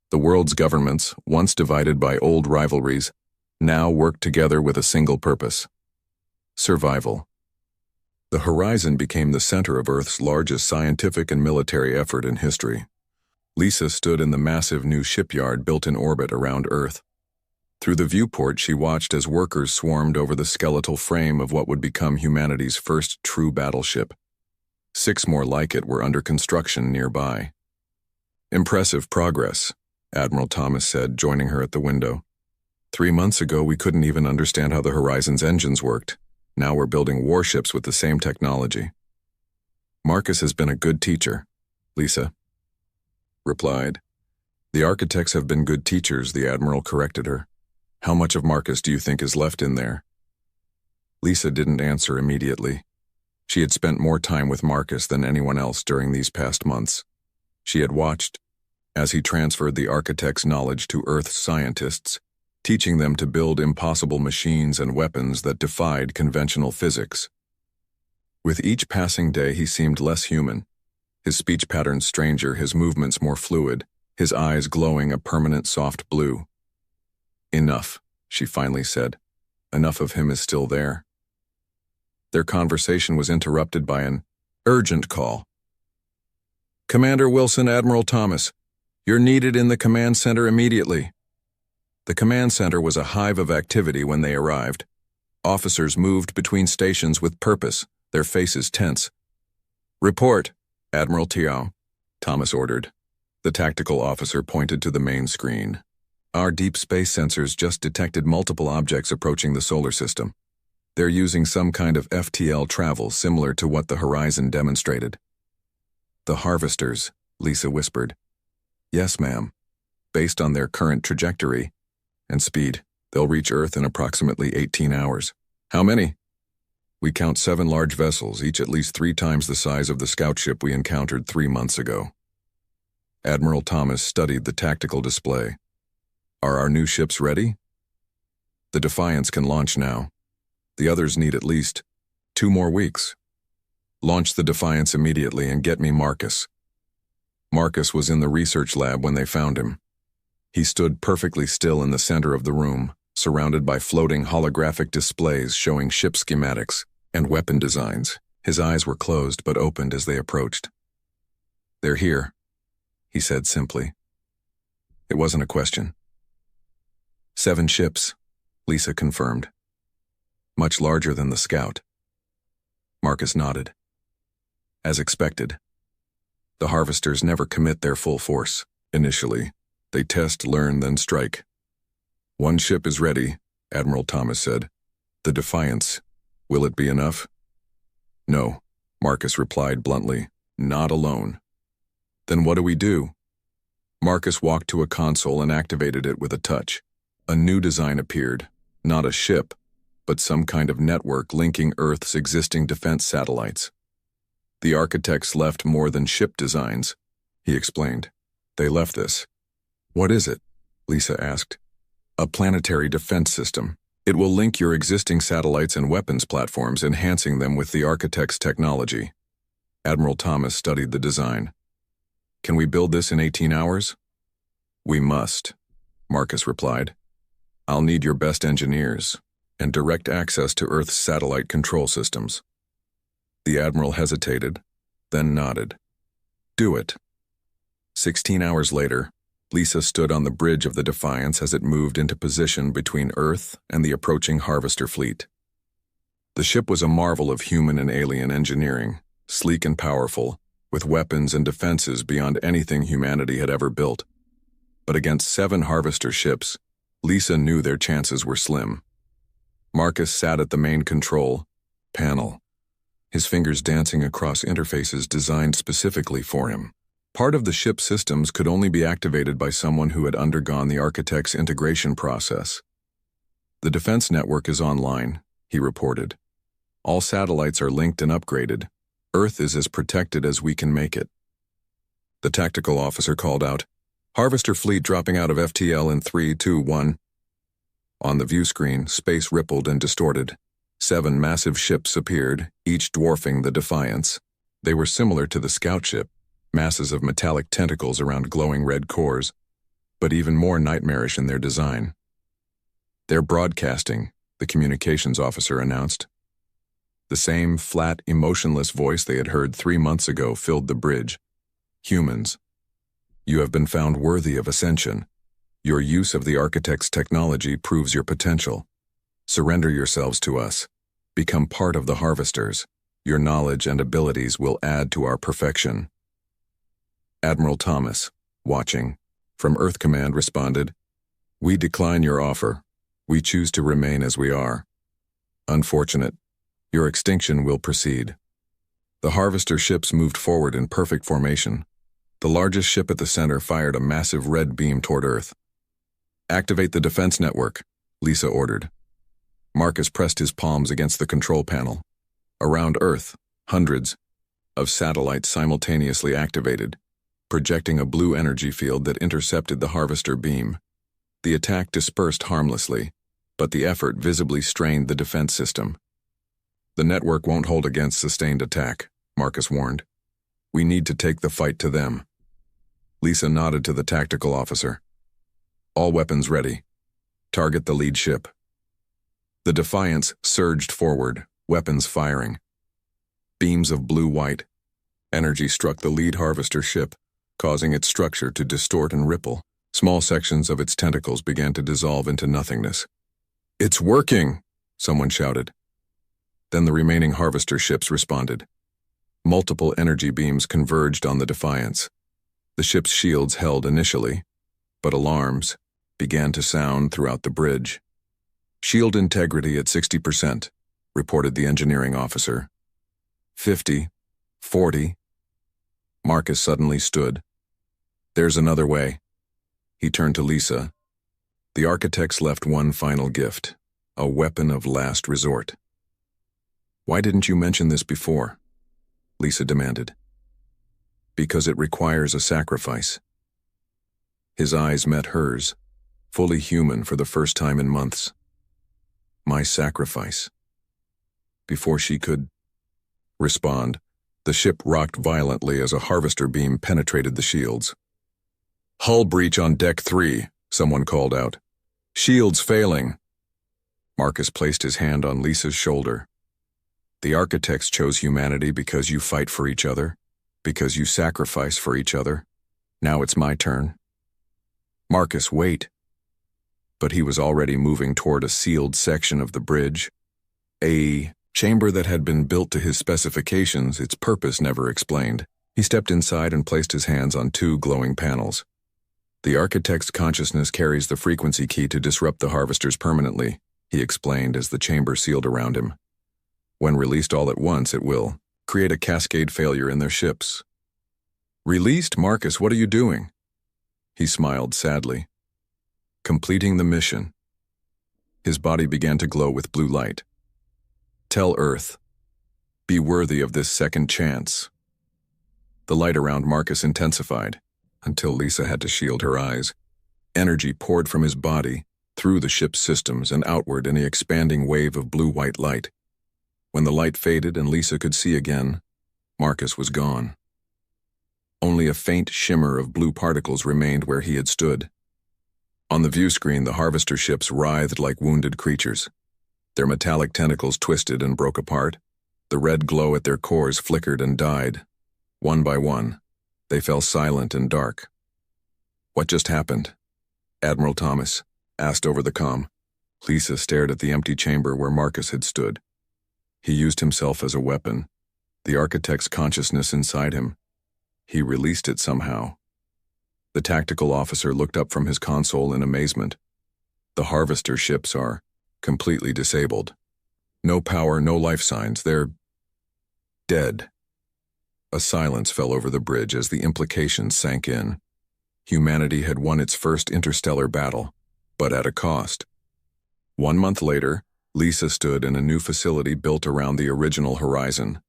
The world's governments, once divided by old rivalries, now worked together with a single purpose: survival. The Horizon became the center of Earth's largest scientific and military effort in history. Lisa stood in the massive new shipyard built in orbit around Earth. Through the viewport, she watched as workers swarmed over the skeletal frame of what would become humanity's first true battleship. 6 more like it were under construction nearby. "Impressive progress," Admiral Thomas said, joining her at the window. 3 months ago, we couldn't even understand how the Horizon's engines worked. Now we're building warships with the same technology." Marcus has been a good teacher, Lisa replied. The architects have been good teachers, the Admiral corrected her. How much of Marcus do you think is left in there? Lisa didn't answer immediately. She had spent more time with Marcus than anyone else during these past months. She had watched as he transferred the architect's knowledge to Earth's scientists, teaching them to build impossible machines and weapons that defied conventional physics. With each passing day, he seemed less human, his speech patterns stranger, his movements more fluid, his eyes glowing a permanent soft blue. Enough, she finally said. Enough of him is still there. Their conversation was interrupted by an urgent call. Commander Wilson, Admiral Thomas, you're needed in the command center immediately. The command center was a hive of activity when they arrived. Officers moved between stations with purpose, their faces tense. Report, Admiral Tiao, Thomas ordered. The tactical officer pointed to the main screen. Our deep space sensors just detected multiple objects approaching the solar system. They're using some kind of FTL travel similar to what the horizon demonstrated. The harvesters, Lisa whispered. Yes, ma'am. Based on their current trajectory and speed, they'll reach Earth in approximately 18 hours. How many? We count 7 large vessels, each at least 3 times the size of the scout ship we encountered 3 months ago. Admiral Thomas studied the tactical display. Are our new ships ready? The Defiance can launch now. The others need at least 2 more weeks. Launch the Defiance immediately and get me Marcus. Marcus was in the research lab when they found him. He stood perfectly still in the center of the room, surrounded by floating holographic displays showing ship schematics and weapon designs. His eyes were closed but opened as they approached. They're here, he said simply. It wasn't a question. 7 ships, Lisa confirmed. Much larger than the Scout. Marcus nodded. As expected. The harvesters never commit their full force. Initially, they test, learn, then strike. 1 ship is ready, Admiral Thomas said. The Defiance. Will it be enough? No, Marcus replied bluntly. Not alone. Then what do we do? Marcus walked to a console and activated it with a touch. A new design appeared. Not a ship, but some kind of network linking Earth's existing defense satellites. The architects left more than ship designs, he explained. They left this. What is it? Lisa asked. A planetary defense system. It will link your existing satellites and weapons platforms, enhancing them with the architect's technology. Admiral Thomas studied the design. Can we build this in 18 hours? We must, Marcus replied. I'll need your best engineers and direct access to Earth's satellite control systems. The Admiral hesitated, then nodded. Do it. 16 hours later, Lisa stood on the bridge of the Defiance as it moved into position between Earth and the approaching harvester fleet. The ship was a marvel of human and alien engineering, sleek and powerful, with weapons and defenses beyond anything humanity had ever built. But against 7 harvester ships, Lisa knew their chances were slim. Marcus sat at the main control panel, his fingers dancing across interfaces designed specifically for him. Part of the ship's systems could only be activated by someone who had undergone the architect's integration process. The defense network is online, he reported. All satellites are linked and upgraded. Earth is as protected as we can make it. The tactical officer called out, Harvester fleet dropping out of FTL in 3, 2, 1. On the view screen, space rippled and distorted. 7 massive ships appeared, each dwarfing the Defiance. They were similar to the scout ship, masses of metallic tentacles around glowing red cores, but even more nightmarish in their design. They're broadcasting, the communications officer announced. The same flat, emotionless voice they had heard 3 months ago filled the bridge. Humans, you have been found worthy of ascension. Your use of the architect's technology proves your potential. Surrender yourselves to us. Become part of the harvesters. Your knowledge and abilities will add to our perfection. Admiral Thomas, watching, from Earth Command responded, We decline your offer. We choose to remain as we are. Unfortunate. Your extinction will proceed. The Harvester ships moved forward in perfect formation. The largest ship at the center fired a massive red beam toward Earth. "Activate the defense network," Lisa ordered. Marcus pressed his palms against the control panel. Around Earth, hundreds of satellites simultaneously activated, projecting a blue energy field that intercepted the Harvester beam. The attack dispersed harmlessly, but the effort visibly strained the defense system. "The network won't hold against sustained attack," Marcus warned. "We need to take the fight to them." Lisa nodded to the tactical officer. "All weapons ready. Target the lead ship." The Defiance surged forward, weapons firing. Beams of blue-white energy struck the lead Harvester ship, causing its structure to distort and ripple. Small sections of its tentacles began to dissolve into nothingness. "It's working!" someone shouted. Then the remaining Harvester ships responded. Multiple energy beams converged on the Defiance. The ship's shields held initially, but alarms began to sound throughout the bridge. "Shield integrity at 60%, reported the engineering officer. 50, 40. Marcus suddenly stood. "There's another way." He turned to Lisa. "The architects left one final gift, a weapon of last resort." "Why didn't you mention this before?" Lisa demanded. "Because it requires a sacrifice." His eyes met hers, fully human for the first time in months. "My sacrifice." Before she could respond, the ship rocked violently as a Harvester beam penetrated the shields. "Hull breach on Deck 3, someone called out. "Shields failing." Marcus placed his hand on Lisa's shoulder. "The architects chose humanity because you fight for each other, because you sacrifice for each other. Now it's my turn." "Marcus, wait." But he was already moving toward a sealed section of the bridge. A chamber that had been built to his specifications, its purpose never explained. He stepped inside and placed his hands on two glowing panels. "The architect's consciousness carries the frequency key to disrupt the Harvesters permanently," he explained as the chamber sealed around him. "When released all at once, it will create a cascade failure in their ships." "Released? Marcus, what are you doing?" He smiled sadly. "Completing the mission." His body began to glow with blue light. "Tell Earth, be worthy of this second chance." The light around Marcus intensified, until Lisa had to shield her eyes. Energy poured from his body, through the ship's systems and outward in the expanding wave of blue-white light. When the light faded and Lisa could see again, Marcus was gone. Only a faint shimmer of blue particles remained where he had stood. On the view screen, the Harvester ships writhed like wounded creatures. Their metallic tentacles twisted and broke apart. The red glow at their cores flickered and died. One by one, they fell silent and dark. "What just happened?" Admiral Thomas asked over the comm. Lisa stared at the empty chamber where Marcus had stood. He used himself as a weapon, the architect's consciousness inside him. He released it somehow. The tactical officer looked up from his console in amazement. "The Harvester ships are completely disabled. No power, no life signs. They're dead." A silence fell over the bridge as the implications sank in. Humanity had won its first interstellar battle, but at a cost. 1 month later, Lisa stood in a new facility built around the original Horizon.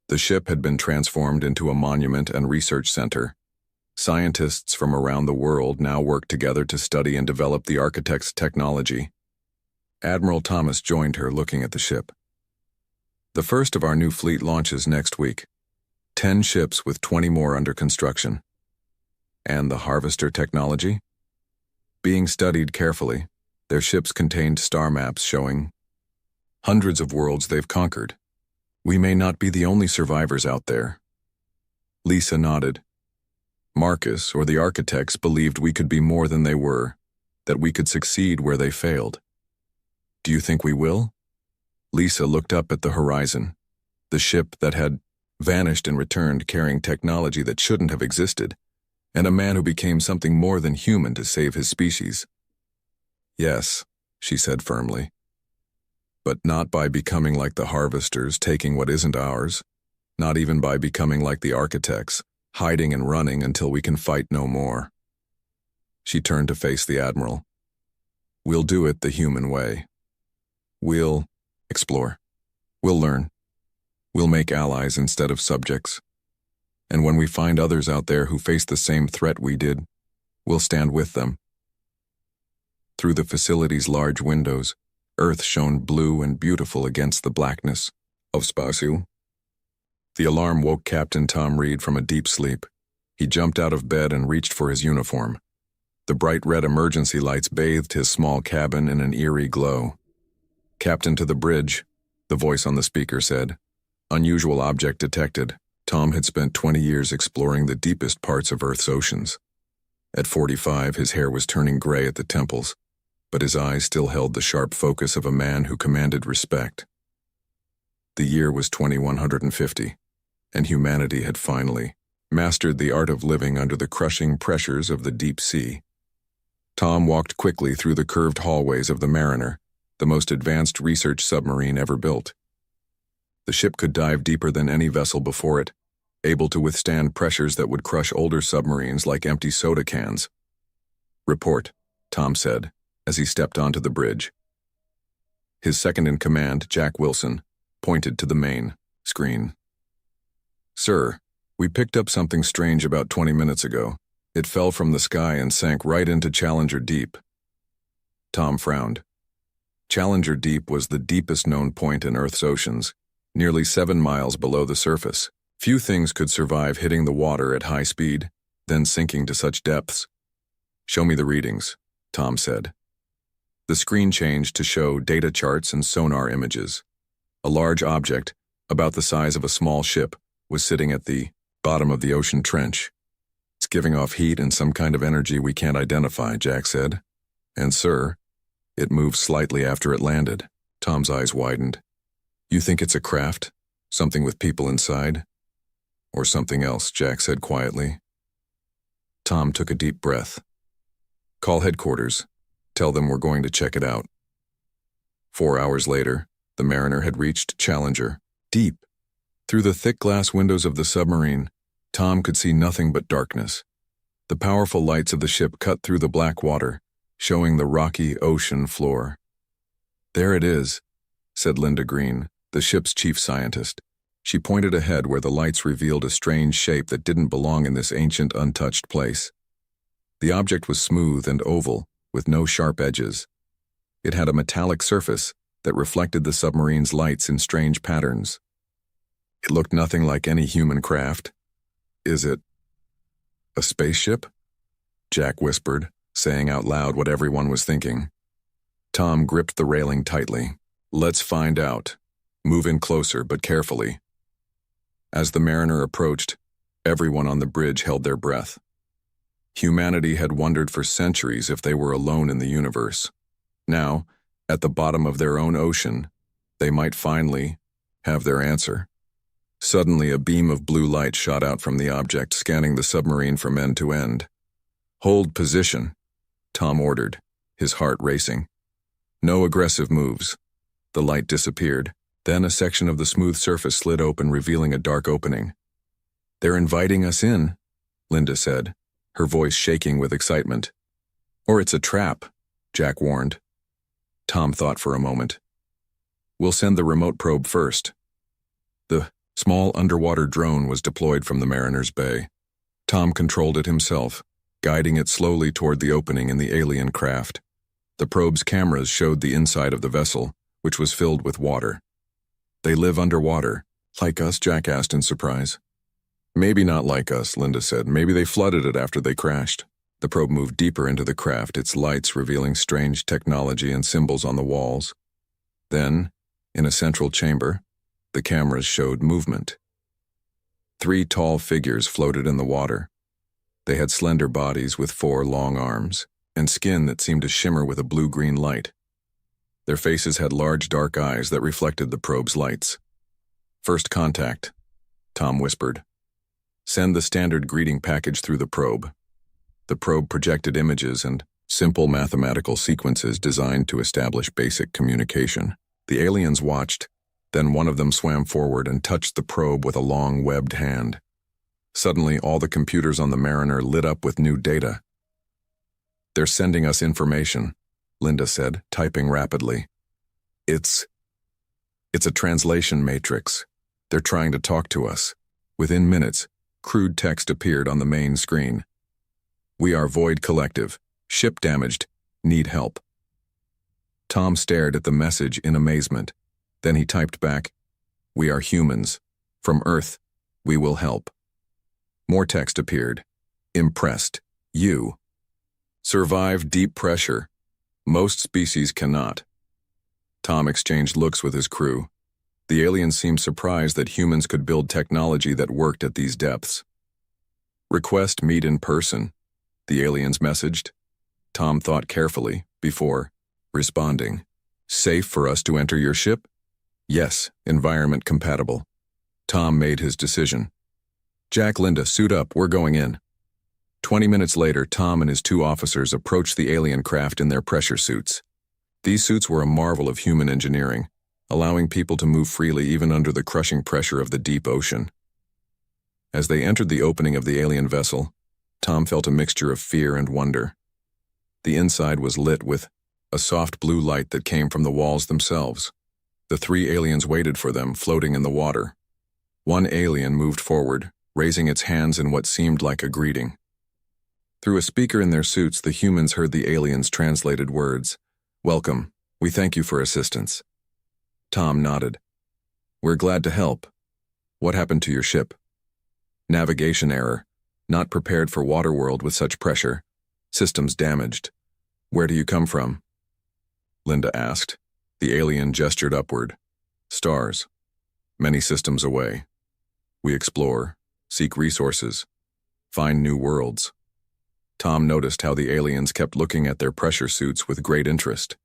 The ship had been transformed into a monument and research center. Scientists from around the world now worked together to study and develop the architect's technology. Admiral Thomas joined her, looking at the ship. "The first of our new fleet launches next week. 10 ships with 20 more under construction." "And the Harvester technology?" "Being studied carefully. Their ships contained star maps showing hundreds of worlds they've conquered. We may not be the only survivors out there." Lisa nodded. "Marcus, or the architects, believed we could be more than they were, that we could succeed where they failed. Do you think we will?" Lisa looked up at the Horizon, the ship that had vanished and returned carrying technology that shouldn't have existed, and a man who became something more than human to save his species. "Yes," she said firmly. "But not by becoming like the Harvesters, taking what isn't ours. Not even by becoming like the architects, hiding and running until we can fight no more. She turned to face the Admiral. We'll do it the human way. We'll explore. We'll learn. We'll make allies instead of subjects. And when we find others out there who face the same threat we did, we'll stand with them. Through the facility's large windows, Earth shone blue and beautiful against the blackness of Spasu. The alarm woke Captain Tom Reed from a deep sleep. He jumped out of bed and reached for his uniform. The bright red emergency lights bathed his small cabin in an eerie glow. "Captain, to the bridge," the voice on the speaker said. Unusual object detected. Tom had spent 20 years exploring the deepest parts of Earth's oceans. At 45, his hair was turning gray at the temples, but his eyes still held the sharp focus of a man who commanded respect. The year was 2150, and humanity had finally mastered the art of living under the crushing pressures of the deep sea. Tom walked quickly through the curved hallways of the Mariner, the most advanced research submarine ever built. The ship could dive deeper than any vessel before it, able to withstand pressures that would crush older submarines like empty soda cans. "Report," Tom said, as he stepped onto the bridge. His second-in-command, Jack Wilson, pointed to the main screen. "Sir, we picked up something strange about 20 minutes ago. It fell from the sky and sank right into Challenger Deep." Tom frowned. Challenger Deep was the deepest known point in Earth's oceans, nearly 7 miles below the surface. Few things could survive hitting the water at high speed, then sinking to such depths. "Show me the readings," Tom said. The screen changed to show data charts and sonar images. A large object, about the size of a small ship, was sitting at the bottom of the ocean trench. "It's giving off heat and some kind of energy we can't identify," Jack said. "And sir, it moved slightly after it landed." Tom's eyes widened. "You think it's a craft? Something with people inside?" "Or something else," Jack said quietly. Tom took a deep breath. "Call headquarters. Tell them we're going to check it out." 4 hours later, the Mariner had reached Challenger Deep. Through the thick glass windows of the submarine, Tom could see nothing but darkness. The powerful lights of the ship cut through the black water, showing the rocky ocean floor. "There it is," said Linda Green, the ship's chief scientist. She pointed ahead where the lights revealed a strange shape that didn't belong in this ancient, untouched place. The object was smooth and oval, with no sharp edges. It had a metallic surface that reflected the submarine's lights in strange patterns. It looked nothing like any human craft. "Is it a spaceship?" Jack whispered, saying out loud what everyone was thinking. Tom gripped the railing tightly. "Let's find out. Move in closer, but carefully." As the Mariner approached, everyone on the bridge held their breath. Humanity had wondered for centuries if they were alone in the universe. Now, at the bottom of their own ocean, they might finally have their answer. Suddenly, a beam of blue light shot out from the object, scanning the submarine from end to end. "Hold position," Tom ordered, his heart racing. "No aggressive moves." The light disappeared. Then a section of the smooth surface slid open, revealing a dark opening. "They're inviting us in," Linda said, her voice shaking with excitement. "Or it's a trap," Jack warned. Tom thought for a moment. "We'll send the remote probe first." The small underwater drone was deployed from the Mariner's bay. Tom controlled it himself, guiding it slowly toward the opening in the alien craft. The probe's cameras showed the inside of the vessel, which was filled with water. "They live underwater, like us?" Jack asked in surprise. "Maybe not like us," Linda said. "Maybe they flooded it after they crashed." The probe moved deeper into the craft, its lights revealing strange technology and symbols on the walls. Then, in a central chamber, the cameras showed movement. 3 tall figures floated in the water. They had slender bodies with 4 long arms, and skin that seemed to shimmer with a blue-green light. Their faces had large dark eyes that reflected the probe's lights. "First contact," Tom whispered. "Send the standard greeting package through the probe." The probe projected images and simple mathematical sequences designed to establish basic communication. The aliens watched, Then one of them swam forward and touched the probe with a long, webbed hand. Suddenly, all the computers on the Mariner lit up with new data. "They're sending us information," Linda said, typing rapidly. It's a translation matrix. They're trying to talk to us." Within minutes, crude text appeared on the main screen. "We are Void Collective. Ship damaged. Need help." Tom stared at the message in amazement. Then he typed back, "We are humans. From Earth. We will help." More text appeared. "Impressed. You. Survive deep pressure. Most species cannot." Tom exchanged looks with his crew. The aliens seemed surprised that humans could build technology that worked at these depths. "Request meet in person," the aliens messaged. Tom thought carefully before responding. "Safe for us to enter your ship?" "Yes, environment compatible." Tom made his decision. "Jack, Linda, suit up, we're going in." 20 minutes later, Tom and his two officers approached the alien craft in their pressure suits. These suits were a marvel of human engineering, allowing people to move freely even under the crushing pressure of the deep ocean. As they entered the opening of the alien vessel, Tom felt a mixture of fear and wonder. The inside was lit with a soft blue light that came from the walls themselves. The three aliens waited for them, floating in the water. One alien moved forward, raising its hands in what seemed like a greeting. Through a speaker in their suits, the humans heard the aliens' translated words. "Welcome. We thank you for assistance." Tom nodded. "We're glad to help. What happened to your ship?" "Navigation error. Not prepared for Waterworld with such pressure. Systems damaged." "Where do you come from?" Linda asked. The alien gestured upward. "Stars. Many systems away. We explore, seek resources, find new worlds." Tom noticed how the aliens kept looking at their pressure suits with great interest.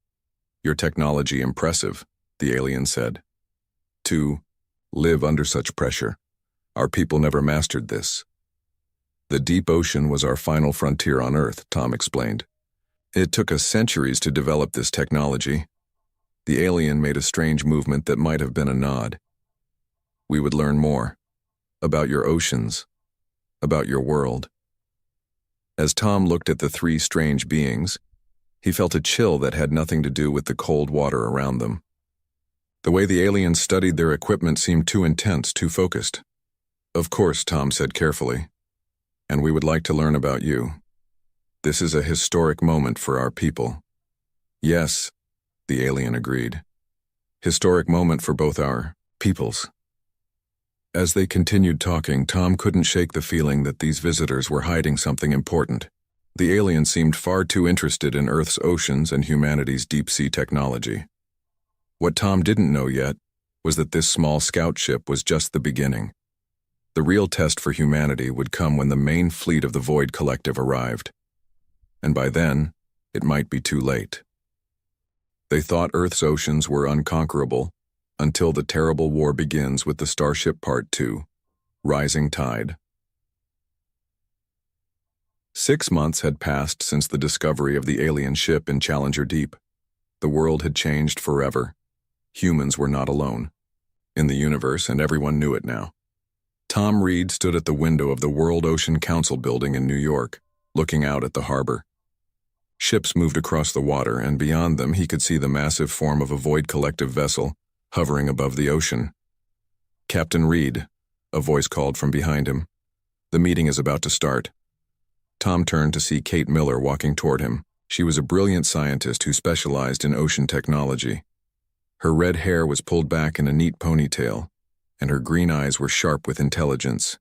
"Your technology impressive," the alien said. "To live under such pressure. Our people never mastered this." "The deep ocean was our final frontier on Earth," Tom explained. "It took us centuries to develop this technology." The alien made a strange movement that might have been a nod. "We would learn more. About your oceans. About your world." As Tom looked at the three strange beings, he felt a chill that had nothing to do with the cold water around them. The way the aliens studied their equipment seemed too intense, too focused. "Of course," Tom said carefully. "And we would like to learn about you. This is a historic moment for our people." "Yes," the alien agreed. "Historic moment for both our peoples." As they continued talking, Tom couldn't shake the feeling that these visitors were hiding something important. The alien seemed far too interested in Earth's oceans and humanity's deep-sea technology. What Tom didn't know yet was that this small scout ship was just the beginning. The real test for humanity would come when the main fleet of the Void Collective arrived. And by then, it might be too late. They thought Earth's oceans were unconquerable, until the terrible war begins with the Starship Part 2, Rising Tide. 6 months had passed since the discovery of the alien ship in Challenger Deep. The world had changed forever. Humans were not alone in the universe, and everyone knew it now. Tom Reed stood at the window of the World Ocean Council building in New York, looking out at the harbor. Ships moved across the water, and beyond them he could see the massive form of a Void Collective vessel hovering above the ocean. "Captain Reed," a voice called from behind him. "The meeting is about to start." Tom turned to see Kate Miller walking toward him. She was a brilliant scientist who specialized in ocean technology. Her red hair was pulled back in a neat ponytail, and her green eyes were sharp with intelligence.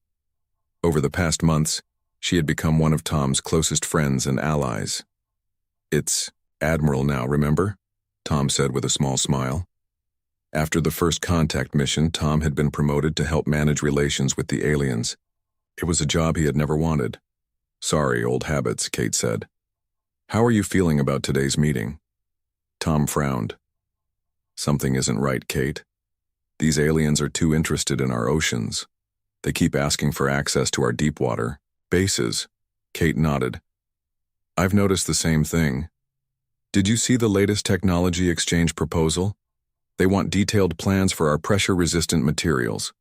Over the past months, she had become one of Tom's closest friends and allies. "It's Admiral now, remember?" Tom said with a small smile. After the first contact mission, Tom had been promoted to help manage relations with the aliens. It was a job he had never wanted. "Sorry, old habits," Kate said. "How are you feeling about today's meeting?" Tom frowned. "Something isn't right, Kate. These aliens are too interested in our oceans. They keep asking for access to our deep water bases." Kate nodded. "I've noticed the same thing. Did you see the latest technology exchange proposal? They want detailed plans for our pressure-resistant materials.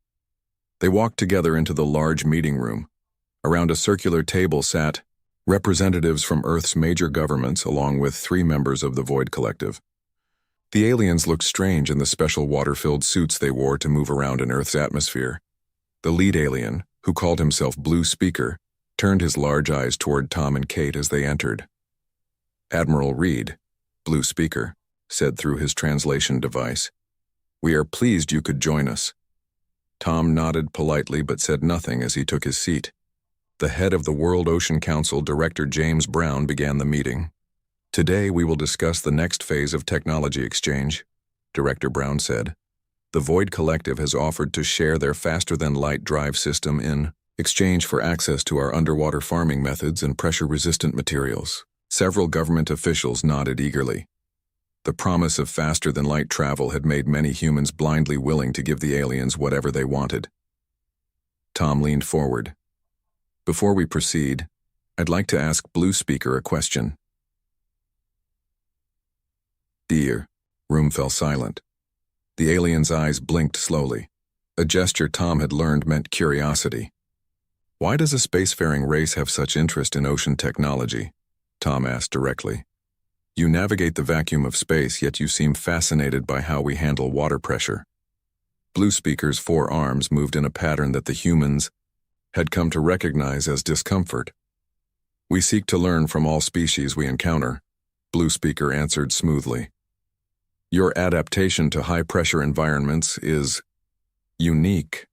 They walked together into the large meeting room. Around a circular table sat representatives from Earth's major governments along with 3 members of the Void Collective. The aliens looked strange in the special water-filled suits they wore to move around in Earth's atmosphere. The lead alien, who called himself Blue Speaker, turned his large eyes toward Tom and Kate as they entered. "Admiral Reed," Blue Speaker said through his translation device, "we are pleased you could join us." Tom nodded politely but said nothing as he took his seat. The head of the World Ocean Council, Director James Brown, began the meeting. "Today we will discuss the next phase of technology exchange," Director Brown said. "The Void Collective has offered to share their faster-than-light drive system in exchange for access to our underwater farming methods and pressure-resistant materials." Several government officials nodded eagerly. The promise of faster-than-light travel had made many humans blindly willing to give the aliens whatever they wanted. Tom leaned forward. "Before we proceed, I'd like to ask Blue Speaker a question." The room fell silent. The alien's eyes blinked slowly. A gesture Tom had learned meant curiosity. "Why does a spacefaring race have such interest in ocean technology?" Tom asked directly. "You navigate the vacuum of space, yet you seem fascinated by how we handle water pressure." Blue Speaker's 4 arms moved in a pattern that the humans had come to recognize as discomfort. "We seek to learn from all species we encounter," Blue Speaker answered smoothly. "Your adaptation to high-pressure environments is unique."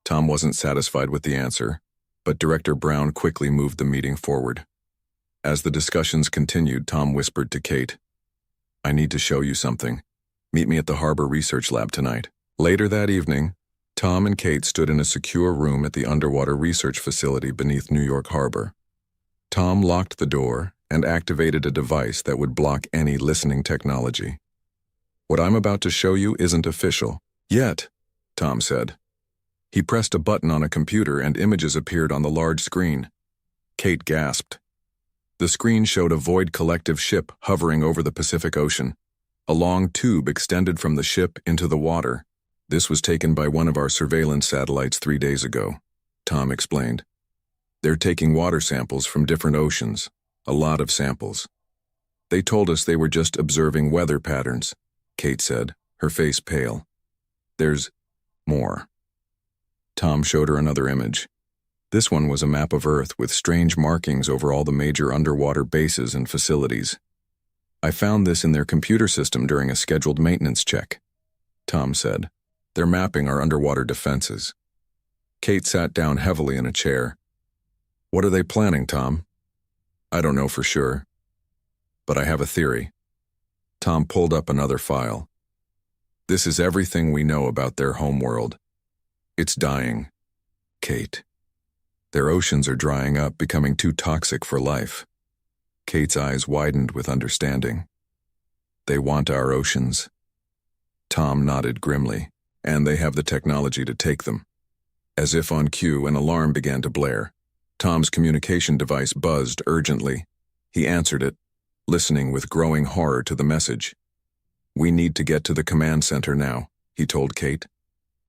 Tom wasn't satisfied with the answer, but Director Brown quickly moved the meeting forward. As the discussions continued, Tom whispered to Kate, "I need to show you something. Meet me at the Harbor Research Lab tonight." Later that evening, Tom and Kate stood in a secure room at the underwater research facility beneath New York Harbor. Tom locked the door and activated a device that would block any listening technology. "What I'm about to show you isn't official yet," Tom said. He pressed a button on a computer and images appeared on the large screen. Kate gasped. The screen showed a Void Collective ship hovering over the Pacific Ocean. A long tube extended from the ship into the water. "This was taken by one of our surveillance satellites 3 days ago," Tom explained. "They're taking water samples from different oceans, a lot of samples. They told us they were just observing weather patterns," Kate said, her face pale. "There's more." Tom showed her another image. This one was a map of Earth with strange markings over all the major underwater bases and facilities. "I found this in their computer system during a scheduled maintenance check," Tom said. "They're mapping our underwater defenses." Kate sat down heavily in a chair. "What are they planning, Tom?" "I don't know for sure, but I have a theory." Tom pulled up another file. "This is everything we know about their homeworld. It's dying, Kate. Their oceans are drying up, becoming too toxic for life." Kate's eyes widened with understanding. "They want our oceans." Tom nodded grimly. "And they have the technology to take them." As if on cue, an alarm began to blare. Tom's communication device buzzed urgently. He answered it, listening with growing horror to the message. "We need to get to the command center now," he told Kate,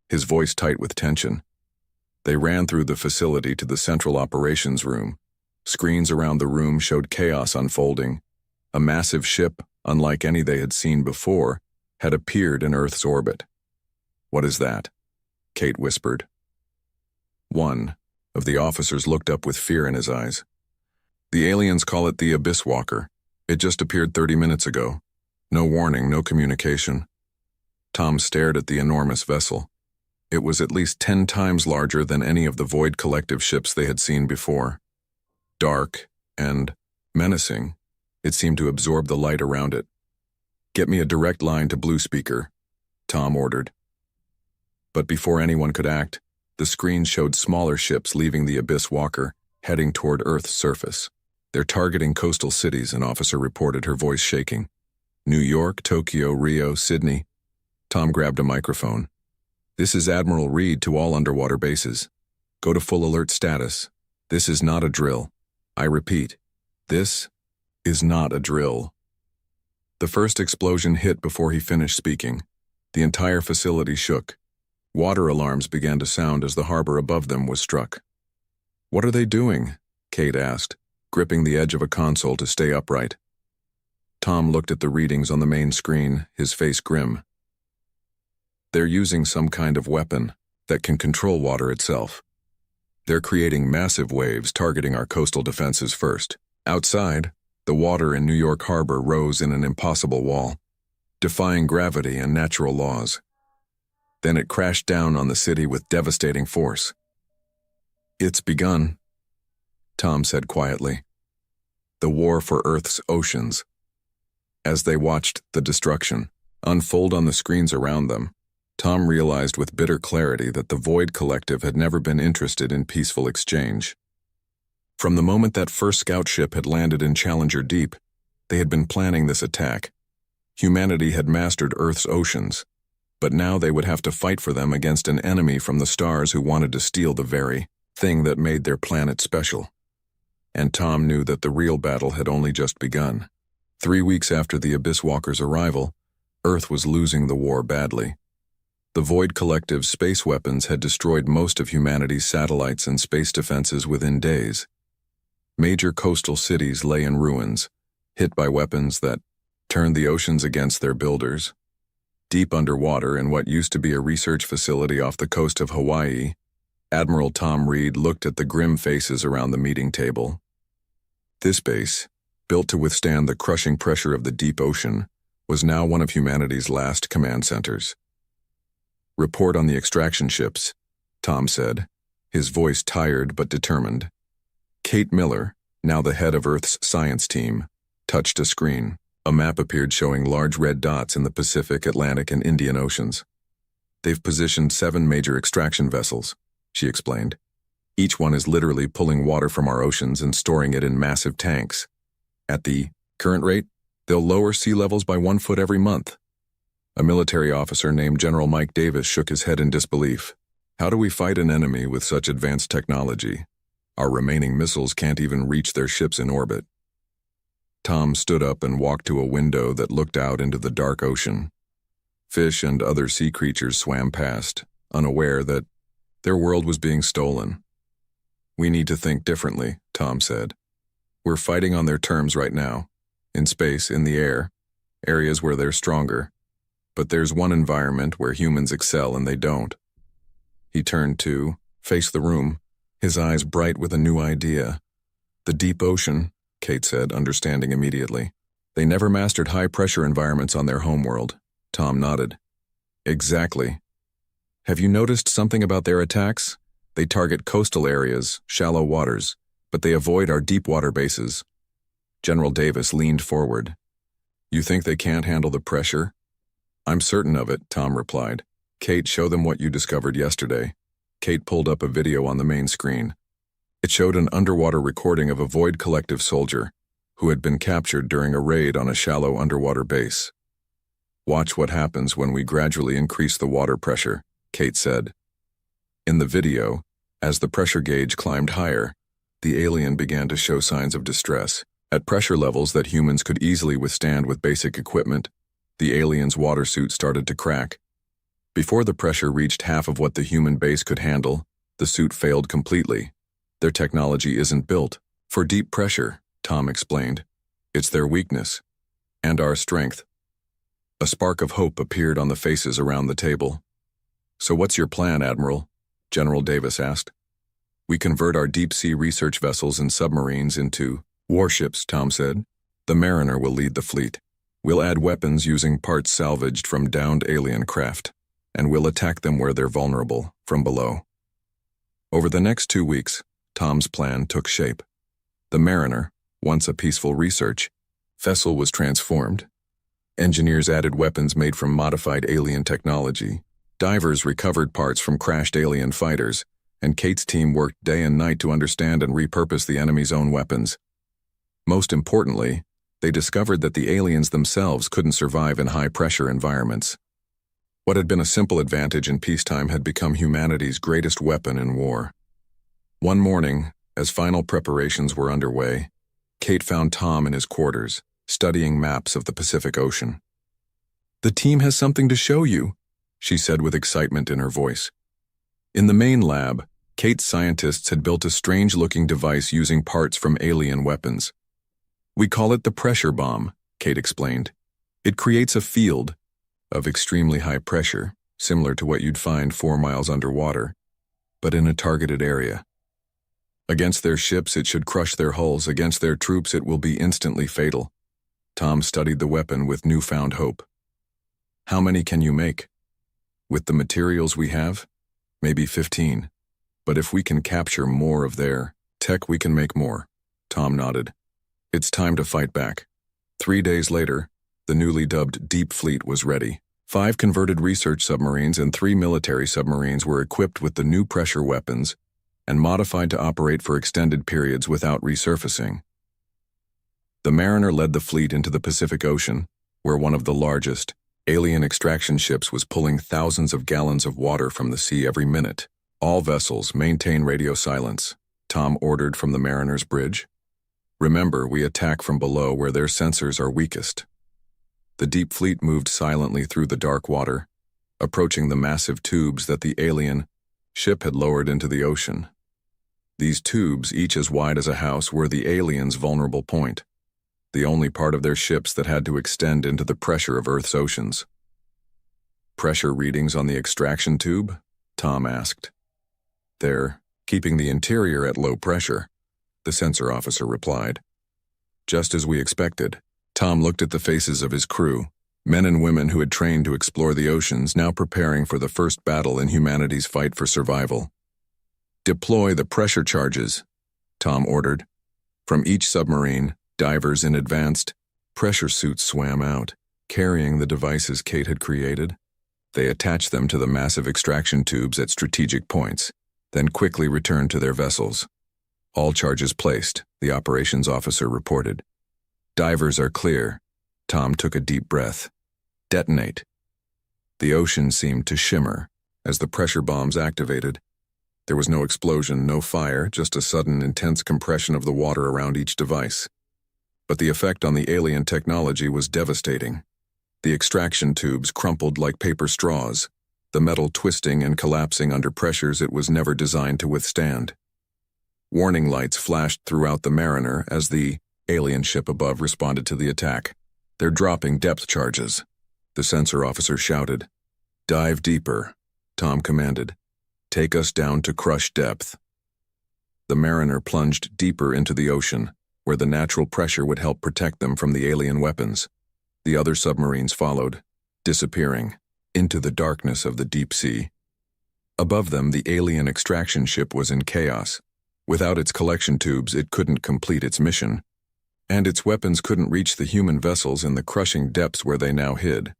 his voice tight with tension. They ran through the facility to the central operations room. Screens around the room showed chaos unfolding. A massive ship, unlike any they had seen before, had appeared in Earth's orbit. "What is that?" Kate whispered. One of the officers looked up with fear in his eyes. "The aliens call it the Abyss Walker. It just appeared 30 minutes ago. No warning, no communication." Tom stared at the enormous vessel. It was at least 10 times larger than any of the Void Collective ships they had seen before. Dark and menacing, it seemed to absorb the light around it. "Get me a direct line to Blue Speaker," Tom ordered. But before anyone could act, the screen showed smaller ships leaving the Abyss Walker, heading toward Earth's surface. "They're targeting coastal cities," an officer reported, her voice shaking. "New York, Tokyo, Rio, Sydney." Tom grabbed a microphone. "This is Admiral Reed to all underwater bases. Go to full alert status. This is not a drill. I repeat, this is not a drill." The first explosion hit before he finished speaking. The entire facility shook. Water alarms began to sound as the harbor above them was struck. "What are they doing?" Kate asked, gripping the edge of a console to stay upright. Tom looked at the readings on the main screen, his face grim. "They're using some kind of weapon that can control water itself. They're creating massive waves targeting our coastal defenses first. Outside, the water in New York Harbor rose in an impossible wall, defying gravity and natural laws. Then it crashed down on the city with devastating force. It's begun," Tom said quietly. "The war for Earth's oceans." As they watched the destruction unfold on the screens around them, Tom realized with bitter clarity that the Void Collective had never been interested in peaceful exchange. From the moment that first scout ship had landed in Challenger Deep, they had been planning this attack. Humanity had mastered Earth's oceans, but now they would have to fight for them against an enemy from the stars who wanted to steal the very thing that made their planet special. And Tom knew that the real battle had only just begun. 3 weeks after the Abyss Walkers' arrival, Earth was losing the war badly. The Void Collective's space weapons had destroyed most of humanity's satellites and space defenses within days. Major coastal cities lay in ruins, hit by weapons that turned the oceans against their builders. Deep underwater in what used to be a research facility off the coast of Hawaii, Admiral Tom Reed looked at the grim faces around the meeting table. This base, built to withstand the crushing pressure of the deep ocean, was now one of humanity's last command centers. "Report on the extraction ships," Tom said, his voice tired but determined. Kate Miller, now the head of Earth's science team, touched a screen. A map appeared showing large red dots in the Pacific, Atlantic, and Indian Oceans. "They've positioned 7 major extraction vessels," she explained. "Each one is literally pulling water from our oceans and storing it in massive tanks. At the current rate, they'll lower sea levels by 1 foot every month." A military officer named General Mike Davis shook his head in disbelief. "How do we fight an enemy with such advanced technology? Our remaining missiles can't even reach their ships in orbit." Tom stood up and walked to a window that looked out into the dark ocean. Fish and other sea creatures swam past, unaware that their world was being stolen. "We need to think differently," Tom said. "We're fighting on their terms right now, in space, in the air, areas where they're stronger. But there's one environment where humans excel and they don't." He turned to face the room, his eyes bright with a new idea. "The deep ocean," Kate said, understanding immediately. "They never mastered high-pressure environments on their homeworld." Tom nodded. "Exactly. Have you noticed something about their attacks? They target coastal areas, shallow waters, but they avoid our deep-water bases." General Davis leaned forward. "You think they can't handle the pressure?" "I'm certain of it," Tom replied. "Kate, show them what you discovered yesterday." Kate pulled up a video on the main screen. It showed an underwater recording of a Void Collective soldier who had been captured during a raid on a shallow underwater base. "Watch what happens when we gradually increase the water pressure," Kate said. In the video, as the pressure gauge climbed higher, the alien began to show signs of distress. At pressure levels that humans could easily withstand with basic equipment, the alien's water suit started to crack. Before the pressure reached half of what the human base could handle, the suit failed completely. "Their technology isn't built for deep pressure," Tom explained. "It's their weakness and our strength." A spark of hope appeared on the faces around the table. "So what's your plan, Admiral?" General Davis asked. "We convert our deep-sea research vessels and submarines into warships," Tom said. "The Mariner will lead the fleet. We'll add weapons using parts salvaged from downed alien craft, and we'll attack them where they're vulnerable, from below." Over the next 2 weeks, Tom's plan took shape. The Mariner, once a peaceful research vessel, was transformed. Engineers added weapons made from modified alien technology. Divers recovered parts from crashed alien fighters, and Kate's team worked day and night to understand and repurpose the enemy's own weapons. Most importantly, they discovered that the aliens themselves couldn't survive in high-pressure environments. What had been a simple advantage in peacetime had become humanity's greatest weapon in war. One morning, as final preparations were underway, Kate found Tom in his quarters, studying maps of the Pacific Ocean. "The team has something to show you," she said with excitement in her voice. In the main lab, Kate's scientists had built a strange-looking device using parts from alien weapons. We call it the pressure bomb, Kate explained. It creates a field of extremely high pressure, similar to what you'd find 4 miles underwater, but in a targeted area. Against their ships, it should crush their hulls. Against their troops, it will be instantly fatal. Tom studied the weapon with newfound hope. How many can you make? With the materials we have? Maybe 15. But if we can capture more of their tech, we can make more. Tom nodded. It's time to fight back. 3 days later, the newly dubbed Deep Fleet was ready. 5 converted research submarines and 3 military submarines were equipped with the new pressure weapons and modified to operate for extended periods without resurfacing. The Mariner led the fleet into the Pacific Ocean, where one of the largest alien extraction ships was pulling thousands of gallons of water from the sea every minute. All vessels maintain radio silence, Tom ordered from the Mariner's bridge. Remember, we attack from below where their sensors are weakest. The Deep Fleet moved silently through the dark water, approaching the massive tubes that the alien ship had lowered into the ocean. These tubes, each as wide as a house, were the aliens' vulnerable point, the only part of their ships that had to extend into the pressure of Earth's oceans. Pressure readings on the extraction tube? Tom asked. They're keeping the interior at low pressure, the sensor officer replied. Just as we expected. Tom looked at the faces of his crew, men and women who had trained to explore the oceans, now preparing for the first battle in humanity's fight for survival. Deploy the pressure charges, Tom ordered. From each submarine, divers in advanced pressure suits swam out, carrying the devices Kate had created. They attached them to the massive extraction tubes at strategic points, then quickly returned to their vessels. All charges placed, the operations officer reported. Divers are clear. Tom took a deep breath. Detonate. The ocean seemed to shimmer as the pressure bombs activated. There was no explosion, no fire, just a sudden, intense compression of the water around each device. But the effect on the alien technology was devastating. The extraction tubes crumpled like paper straws, the metal twisting and collapsing under pressures it was never designed to withstand. Warning lights flashed throughout the Mariner as the alien ship above responded to the attack. They're dropping depth charges, the sensor officer shouted. Dive deeper, Tom commanded. Take us down to crush depth. The Mariner plunged deeper into the ocean, where the natural pressure would help protect them from the alien weapons. The other submarines followed, disappearing into the darkness of the deep sea. Above them, the alien extraction ship was in chaos. Without its collection tubes, it couldn't complete its mission, and its weapons couldn't reach the human vessels in the crushing depths where they now hid.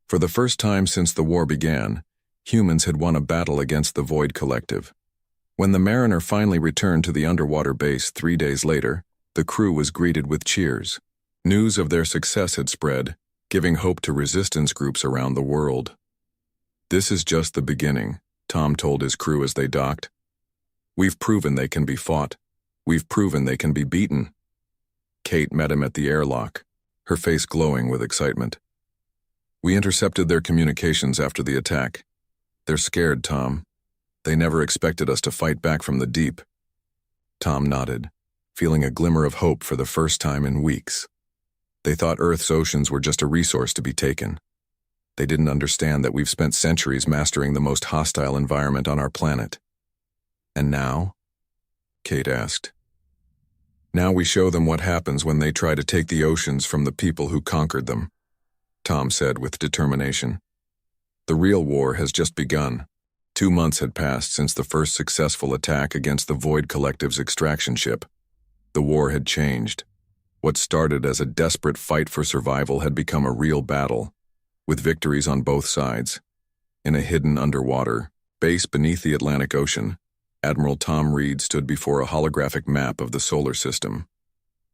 For the first time since the war began, humans had won a battle against the Void Collective. When the Mariner finally returned to the underwater base 3 days later, the crew was greeted with cheers. News of their success had spread, giving hope to resistance groups around the world. This is just the beginning, Tom told his crew as they docked. We've proven they can be fought. We've proven they can be beaten. Kate met him at the airlock, her face glowing with excitement. We intercepted their communications after the attack. They're scared, Tom. They never expected us to fight back from the deep. Tom nodded, feeling a glimmer of hope for the first time in weeks. They thought Earth's oceans were just a resource to be taken. They didn't understand that we've spent centuries mastering the most hostile environment on our planet. And now? Kate asked. Now we show them what happens when they try to take the oceans from the people who conquered them, Tom said with determination. The real war has just begun. 2 months had passed since the first successful attack against the Void Collective's extraction ship. The war had changed. What started as a desperate fight for survival had become a real battle, with victories on both sides. In a hidden underwater base beneath the Atlantic Ocean, Admiral Tom Reed stood before a holographic map of the solar system.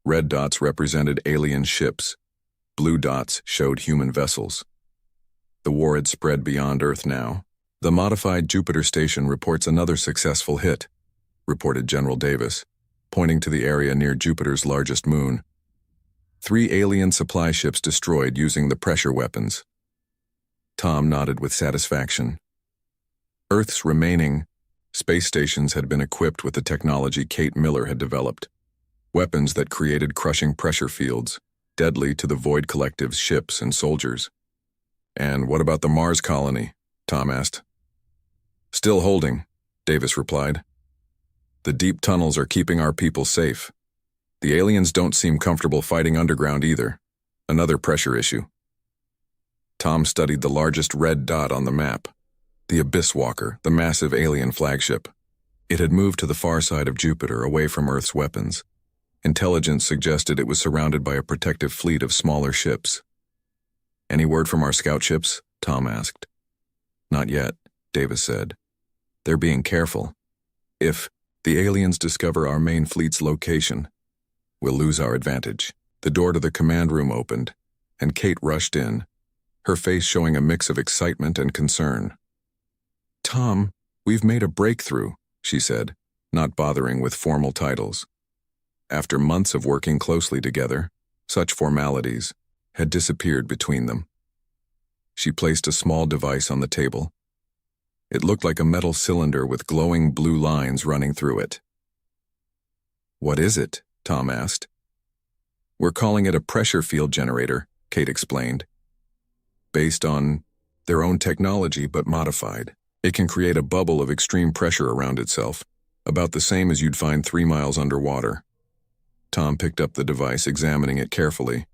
Red dots represented alien ships. Blue dots showed human vessels. The war had spread beyond Earth now. The modified Jupiter station reports another successful hit, reported General Davis, pointing to the area near Jupiter's largest moon. 3 alien supply ships destroyed using the pressure weapons. Tom nodded with satisfaction. Earth's remaining space stations had been equipped with the technology Kate Miller had developed. Weapons that created crushing pressure fields, deadly to the Void Collective's ships and soldiers. "And what about the Mars colony?" Tom asked. "Still holding," Davis replied. "The deep tunnels are keeping our people safe. The aliens don't seem comfortable fighting underground either. Another pressure issue." Tom studied the largest red dot on the map. The Abyss Walker, the massive alien flagship. It had moved to the far side of Jupiter, away from Earth's weapons. Intelligence suggested it was surrounded by a protective fleet of smaller ships. "Any word from our scout ships?" Tom asked. "Not yet," Davis said. "They're being careful. If the aliens discover our main fleet's location, we'll lose our advantage." The door to the command room opened, and Kate rushed in, her face showing a mix of excitement and concern. "Tom, we've made a breakthrough," she said, not bothering with formal titles. After months of working closely together, such formalities had disappeared between them. She placed a small device on the table. It looked like a metal cylinder with glowing blue lines running through it. "What is it?" Tom asked. "We're calling it a pressure field generator," Kate explained. "Based on their own technology but modified. It can create a bubble of extreme pressure around itself, about the same as you'd find 3 miles underwater." Tom picked up the device, examining it carefully.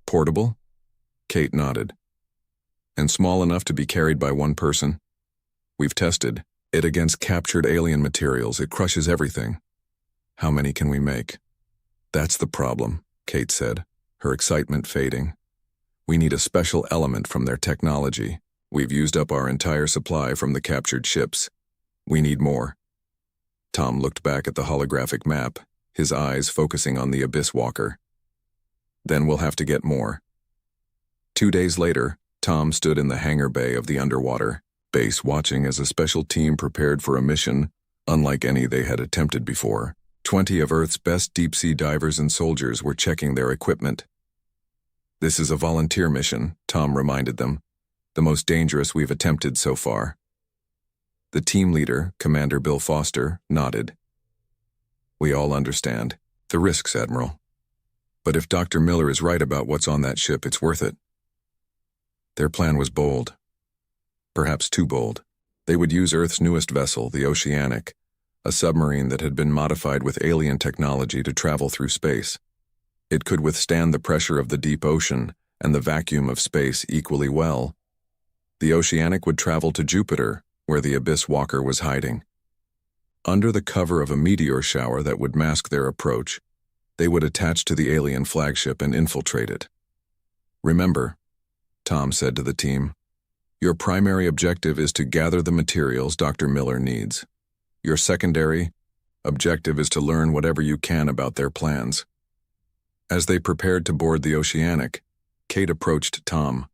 "Portable?" Kate nodded. "And small enough to be carried by one person? We've tested it against captured alien materials. It crushes everything. How many can we make?" "That's the problem," Kate said, her excitement fading. "We need a special element from their technology. We've used up our entire supply from the captured ships. We need more." Tom looked back at the holographic map, his eyes focusing on the Abyss Walker. "Then we'll have to get more." 2 days later, Tom stood in the hangar bay of the underwater base watching as a special team prepared for a mission unlike any they had attempted before. 20 of Earth's best deep-sea divers and soldiers were checking their equipment. "This is a volunteer mission," Tom reminded them, "the most dangerous we've attempted so far." The team leader, Commander Bill Foster, nodded. "We all understand the risks, Admiral. But if Dr. Miller is right about what's on that ship, it's worth it." Their plan was bold. Perhaps too bold. They would use Earth's newest vessel, the Oceanic, a submarine that had been modified with alien technology to travel through space. It could withstand the pressure of the deep ocean and the vacuum of space equally well. The Oceanic would travel to Jupiter, where the Abyss Walker was hiding. Under the cover of a meteor shower that would mask their approach, they would attach to the alien flagship and infiltrate it. "Remember," Tom said to the team, "your primary objective is to gather the materials Dr. Miller needs. Your secondary objective is to learn whatever you can about their plans." As they prepared to board the Oceanic, Kate approached Tom.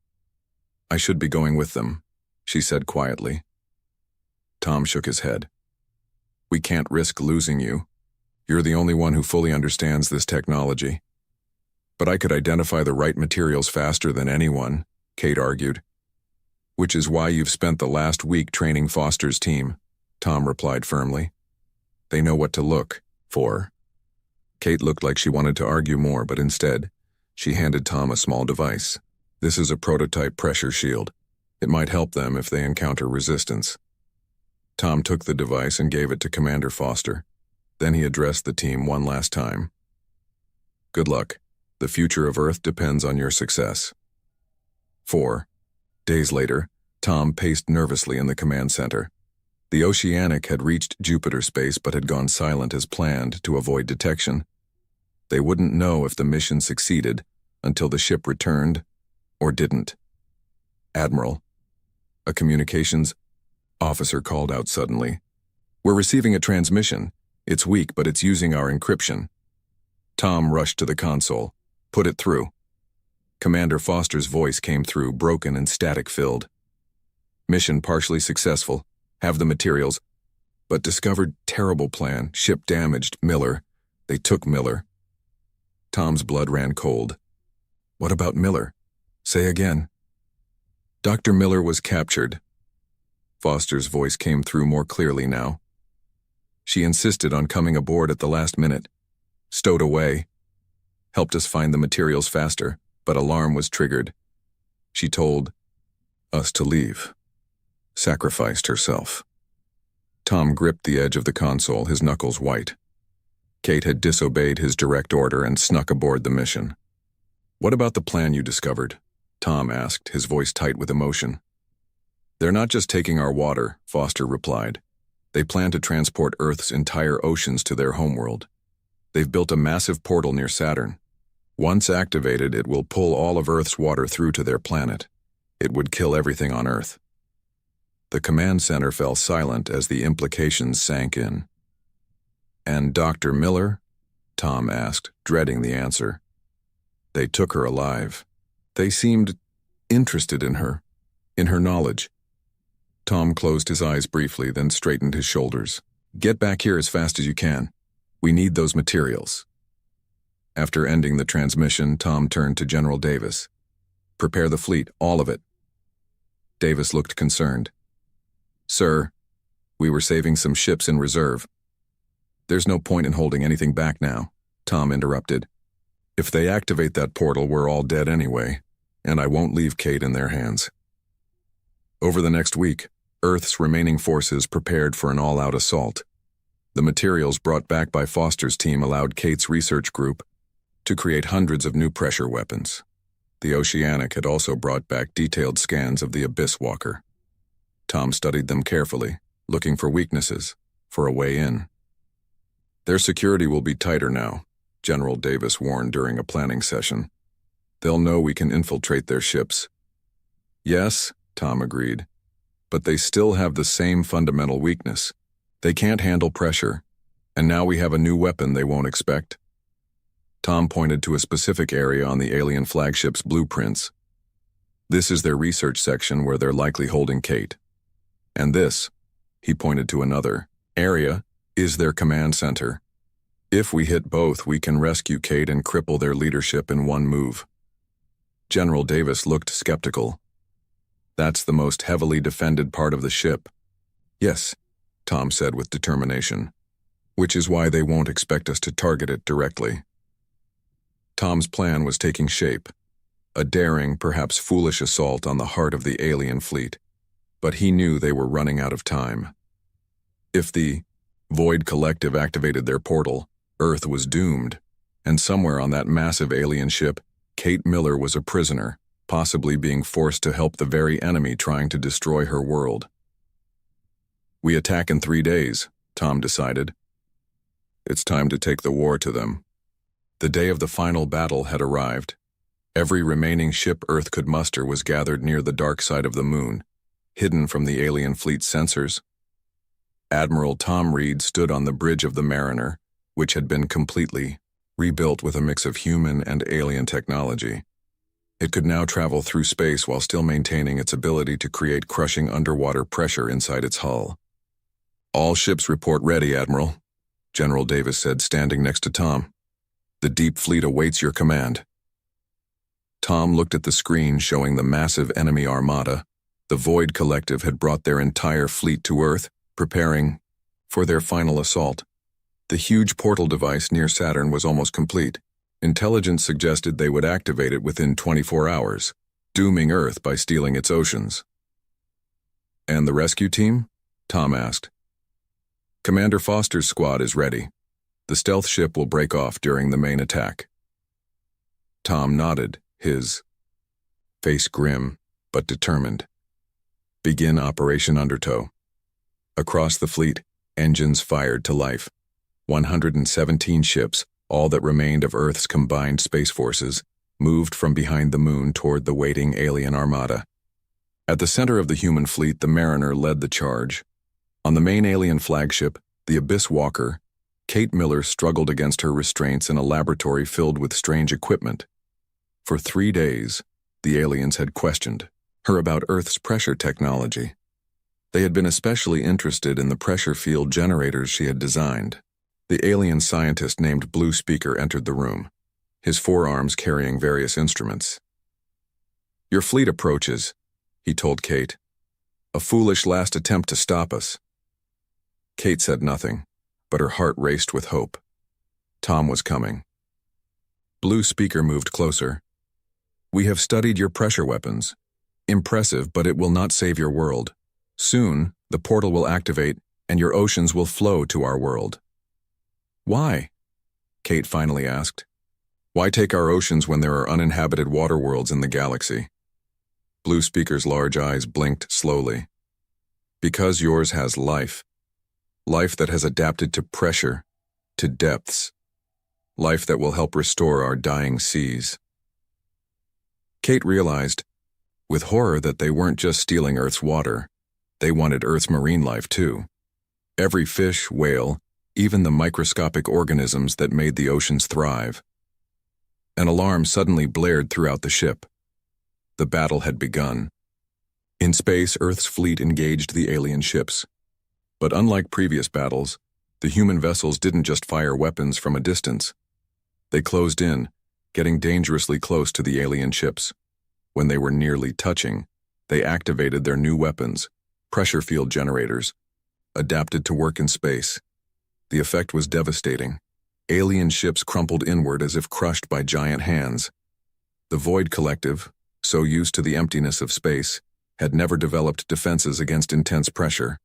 "I should be going with them," she said quietly. Tom shook his head. "We can't risk losing you. You're the only one who fully understands this technology." "But I could identify the right materials faster than anyone," Kate argued. "Which is why you've spent the last week training Foster's team," Tom replied firmly. "They know what to look for." Kate looked like she wanted to argue more, but instead, she handed Tom a small device. "This is a prototype pressure shield. It might help them if they encounter resistance." Tom took the device and gave it to Commander Foster. Then he addressed the team one last time. "Good luck. The future of Earth depends on your success." 4 days later, Tom paced nervously in the command center. The Oceanic had reached Jupiter space but had gone silent as planned to avoid detection. They wouldn't know if the mission succeeded until the ship returned or didn't. "Admiral," a communications officer called out suddenly. "We're receiving a transmission. It's weak, but it's using our encryption." Tom rushed to the console. "Put it through." Commander Foster's voice came through, broken and static-filled. "Mission partially successful. Have the materials. But discovered terrible plan. Ship damaged. Miller. They took Miller." Tom's blood ran cold. "What about Miller? Say again." Dr. Miller was captured. Foster's voice came through more clearly now. She insisted on coming aboard at the last minute, stowed away, helped us find the materials faster, but alarm was triggered. She told us to leave, sacrificed herself. Tom gripped the edge of the console, his knuckles white. Kate had disobeyed his direct order and snuck aboard the mission. "What about the plan you discovered?" Tom asked, his voice tight with emotion. "They're not just taking our water," Foster replied. "They plan to transport Earth's entire oceans to their homeworld. They've built a massive portal near Saturn. Once activated, it will pull all of Earth's water through to their planet. It would kill everything on Earth." The command center fell silent as the implications sank in. "And Dr. Miller?" Tom asked, dreading the answer. "They took her alive. They seemed interested in her knowledge." Tom closed his eyes briefly, then straightened his shoulders. "Get back here as fast as you can. We need those materials." After ending the transmission, Tom turned to General Davis. "Prepare the fleet, all of it." Davis looked concerned. "Sir, we were saving some ships in reserve." "There's no point in holding anything back now," Tom interrupted. "If they activate that portal, we're all dead anyway, and I won't leave Kate in their hands." Over the next week, Earth's remaining forces prepared for an all-out assault. The materials brought back by Foster's team allowed Kate's research group to create hundreds of new pressure weapons. The Oceanic had also brought back detailed scans of the Abyss Walker. Tom studied them carefully, looking for weaknesses, for a way in. "Their security will be tighter now," General Davis warned during a planning session. "They'll know we can infiltrate their ships." "Yes," Tom agreed, "but they still have the same fundamental weakness. They can't handle pressure, and now we have a new weapon they won't expect." Tom pointed to a specific area on the alien flagship's blueprints. "This is their research section where they're likely holding Kate. And this," he pointed to another, "area is their command center. If we hit both, we can rescue Kate and cripple their leadership in one move." General Davis looked skeptical. "That's the most heavily defended part of the ship." "Yes," Tom said with determination, "which is why they won't expect us to target it directly." Tom's plan was taking shape, a daring, perhaps foolish assault on the heart of the alien fleet, but he knew they were running out of time. If the Void Collective activated their portal, Earth was doomed, and somewhere on that massive alien ship, Kate Miller was a prisoner, possibly being forced to help the very enemy trying to destroy her world. "We attack in 3 days," Tom decided. "It's time to take the war to them." The day of the final battle had arrived. Every remaining ship Earth could muster was gathered near the dark side of the moon, hidden from the alien fleet's sensors. Admiral Tom Reed stood on the bridge of the Mariner, which had been completely rebuilt with a mix of human and alien technology. It could now travel through space while still maintaining its ability to create crushing underwater pressure inside its hull. "All ships report ready, Admiral," General Davis said, standing next to Tom. "The Deep Fleet awaits your command." Tom looked at the screen showing the massive enemy armada. The Void Collective had brought their entire fleet to Earth, preparing for their final assault. The huge portal device near Saturn was almost complete. Intelligence suggested they would activate it within 24 hours, dooming Earth by stealing its oceans. "And the rescue team?" Tom asked. "Commander Foster's squad is ready. The stealth ship will break off during the main attack." Tom nodded, his face grim but determined. "Begin Operation Undertow." Across the fleet, engines fired to life. 117 ships, all that remained of Earth's combined space forces, moved from behind the moon toward the waiting alien armada. At the center of the human fleet, the Mariner led the charge. On the main alien flagship, the Abyss Walker, Kate Miller struggled against her restraints in a laboratory filled with strange equipment. For 3 days, the aliens had questioned her about Earth's pressure technology. They had been especially interested in the pressure field generators she had designed. The alien scientist named Blue Speaker entered the room, his forearms carrying various instruments. "Your fleet approaches," he told Kate. "A foolish last attempt to stop us." Kate said nothing, but her heart raced with hope. Tom was coming. Blue speaker moved closer. "We have studied your pressure weapons. Impressive, but it will not save your world. Soon, the portal will activate, and your oceans will flow to our world." "Why?" Kate finally asked. "Why take our oceans when there are uninhabited water worlds in the galaxy?" Blue speaker's large eyes blinked slowly. "Because yours has life. Life that has adapted to pressure, to depths. Life that will help restore our dying seas." Kate realized, with horror, that they weren't just stealing Earth's water. They wanted Earth's marine life too. Every fish, whale, even the microscopic organisms that made the oceans thrive. An alarm suddenly blared throughout the ship. The battle had begun. In space, Earth's fleet engaged the alien ships. But unlike previous battles, the human vessels didn't just fire weapons from a distance. They closed in, getting dangerously close to the alien ships. When they were nearly touching, they activated their new weapons, pressure field generators, adapted to work in space. The effect was devastating. Alien ships crumpled inward as if crushed by giant hands. The Void Collective, so used to the emptiness of space, had never developed defenses against intense pressure.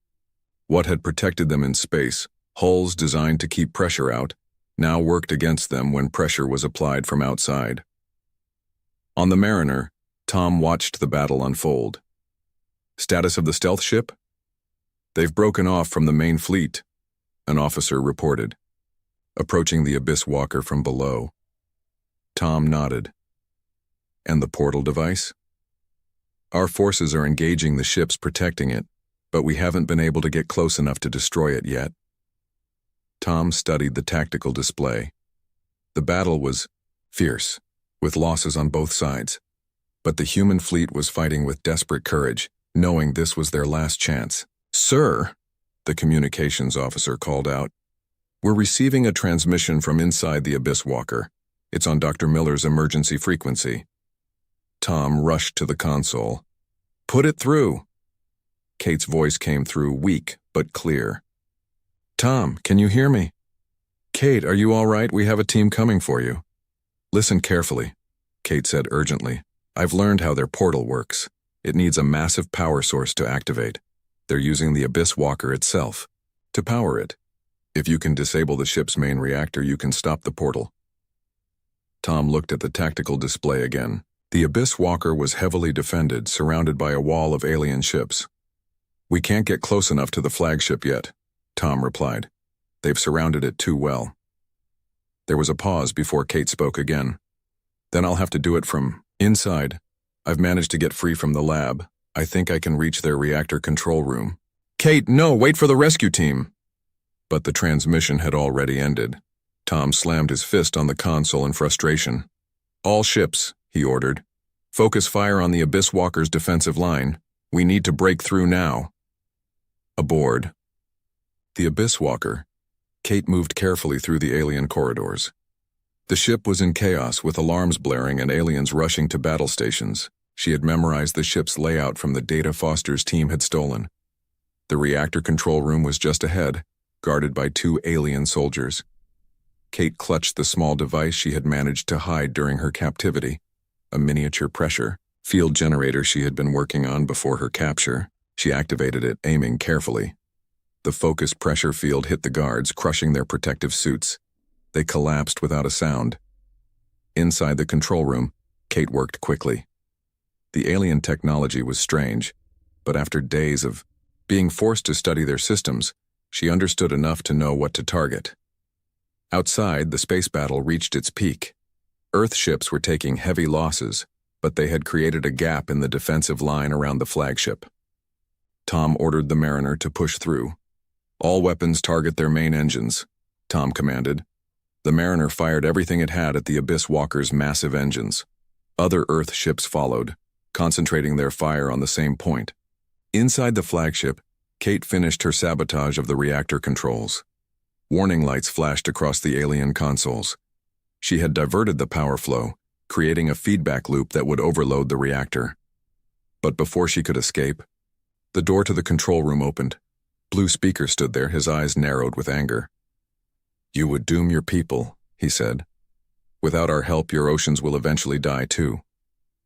What had protected them in space, hulls designed to keep pressure out, now worked against them when pressure was applied from outside. On the Mariner, Tom watched the battle unfold. "Status of the stealth ship?" "They've broken off from the main fleet," an officer reported, approaching the Abyss Walker from below. Tom nodded. "And the portal device?" "Our forces are engaging the ships protecting it, but we haven't been able to get close enough to destroy it yet." Tom studied the tactical display. The battle was fierce, with losses on both sides. But the human fleet was fighting with desperate courage, knowing this was their last chance. "Sir," the communications officer called out, "we're receiving a transmission from inside the Abyss Walker. It's on Dr. Miller's emergency frequency." Tom rushed to the console. "Put it through." Kate's voice came through, weak but clear. "Tom, can you hear me?" "Kate, are you all right? We have a team coming for you." "Listen carefully," Kate said urgently. "I've learned how their portal works. It needs a massive power source to activate. They're using the Abyss Walker itself to power it. If you can disable the ship's main reactor, you can stop the portal." Tom looked at the tactical display again. The Abyss Walker was heavily defended, surrounded by a wall of alien ships. "We can't get close enough to the flagship yet," Tom replied. "They've surrounded it too well." There was a pause before Kate spoke again. "Then I'll have to do it from inside. I've managed to get free from the lab. I think I can reach their reactor control room." "Kate, no, wait for the rescue team." But the transmission had already ended. Tom slammed his fist on the console in frustration. "All ships," he ordered. "Focus fire on the Abyss Walker's defensive line. We need to break through now." Aboard the Abyss Walker, Kate moved carefully through the alien corridors. The ship was in chaos, with alarms blaring and aliens rushing to battle stations. She had memorized the ship's layout from the data Foster's team had stolen. The reactor control room was just ahead, guarded by 2 alien soldiers. Kate clutched the small device she had managed to hide during her captivity, a miniature pressure field generator she had been working on before her capture. She activated it, aiming carefully. The focused pressure field hit the guards, crushing their protective suits. They collapsed without a sound. Inside the control room, Kate worked quickly. The alien technology was strange, but after days of being forced to study their systems, she understood enough to know what to target. Outside, the space battle reached its peak. Earth ships were taking heavy losses, but they had created a gap in the defensive line around the flagship. Tom ordered the Mariner to push through. "All weapons target their main engines," Tom commanded. The Mariner fired everything it had at the Abyss Walker's massive engines. Other Earth ships followed, concentrating their fire on the same point. Inside the flagship, Kate finished her sabotage of the reactor controls. Warning lights flashed across the alien consoles. She had diverted the power flow, creating a feedback loop that would overload the reactor. But before she could escape, the door to the control room opened. Blue Speaker stood there, his eyes narrowed with anger. "You would doom your people," he said. "Without our help, your oceans will eventually die too.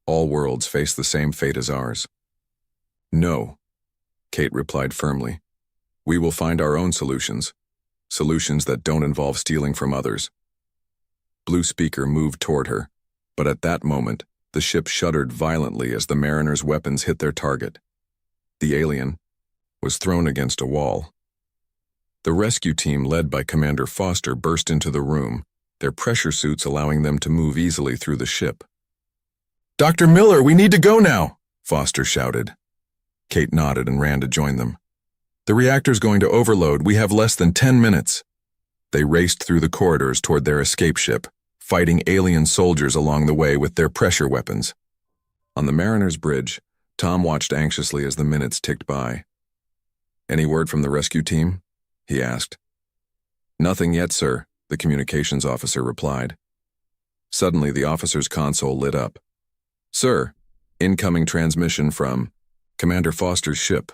All worlds face the same fate as ours." "No," Kate replied firmly. "We will find our own solutions. Solutions that don't involve stealing from others." Blue Speaker moved toward her, but at that moment, the ship shuddered violently as the mariners' weapons hit their target. The alien was thrown against a wall. The rescue team, led by Commander Foster, burst into the room, their pressure suits allowing them to move easily through the ship. "Dr. Miller, we need to go now!" Foster shouted. Kate nodded and ran to join them. "The reactor's going to overload. We have less than 10 minutes. They raced through the corridors toward their escape ship, fighting alien soldiers along the way with their pressure weapons. On the Mariner's bridge, Tom watched anxiously as the minutes ticked by. "Any word from the rescue team?" he asked. "Nothing yet, sir," the communications officer replied. Suddenly, the officer's console lit up. "Sir, incoming transmission from Commander Foster's ship."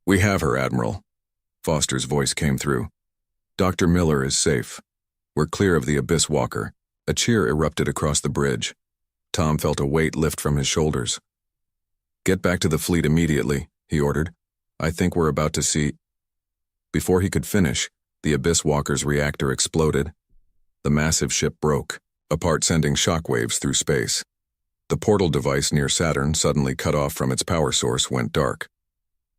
"We have her, Admiral." Foster's voice came through. "Dr. Miller is safe. We're clear of the Abyss Walker." A cheer erupted across the bridge. Tom felt a weight lift from his shoulders. "Get back to the fleet immediately," he ordered. "I think we're about to see—" Before he could finish, the Abyss Walker's reactor exploded. The massive ship broke, apart, sending shockwaves through space. The portal device near Saturn, suddenly cut off from its power source, went dark.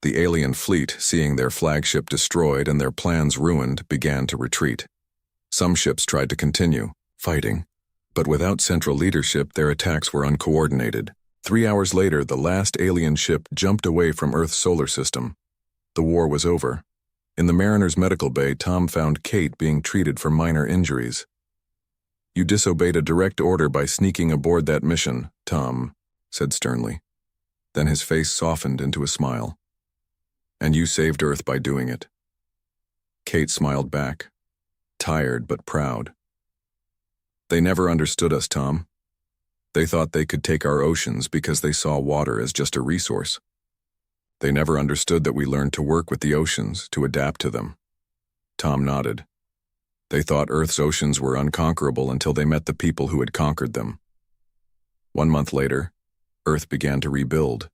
The alien fleet, seeing their flagship destroyed and their plans ruined, began to retreat. Some ships tried to continue, fighting, but without central leadership, their attacks were uncoordinated. 3 hours later, the last alien ship jumped away from Earth's solar system. The war was over. In the Mariner's medical bay, Tom found Kate being treated for minor injuries. "You disobeyed a direct order by sneaking aboard that mission," Tom said sternly. Then his face softened into a smile. "And you saved Earth by doing it." Kate smiled back, tired but proud. "They never understood us, Tom. They thought they could take our oceans because they saw water as just a resource. They never understood that we learned to work with the oceans, to adapt to them." Tom nodded. "They thought Earth's oceans were unconquerable until they met the people who had conquered them." 1 month later, Earth began to rebuild.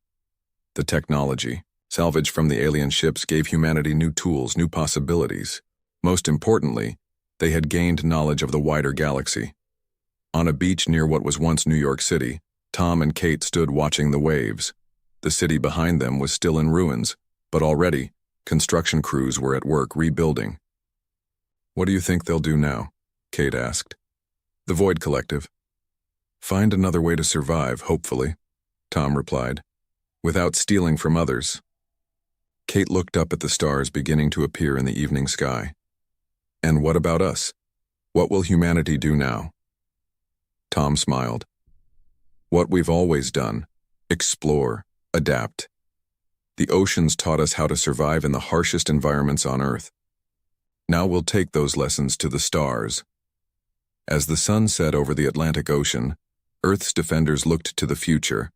The technology, salvaged from the alien ships, gave humanity new tools, new possibilities. Most importantly, they had gained knowledge of the wider galaxy. On a beach near what was once New York City, Tom and Kate stood watching the waves. The city behind them was still in ruins, but already, construction crews were at work rebuilding. "What do you think they'll do now?" Kate asked. "The Void Collective. Find another way to survive, hopefully," Tom replied, "without stealing from others." Kate looked up at the stars beginning to appear in the evening sky. "And what about us? What will humanity do now?" Tom smiled. "What we've always done. Explore, adapt. The oceans taught us how to survive in the harshest environments on Earth. Now we'll take those lessons to the stars." As the sun set over the Atlantic Ocean, Earth's defenders looked to the future,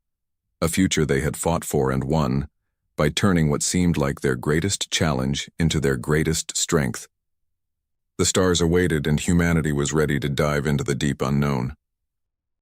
a future they had fought for and won, by turning what seemed like their greatest challenge into their greatest strength. The stars awaited, and humanity was ready to dive into the deep unknown.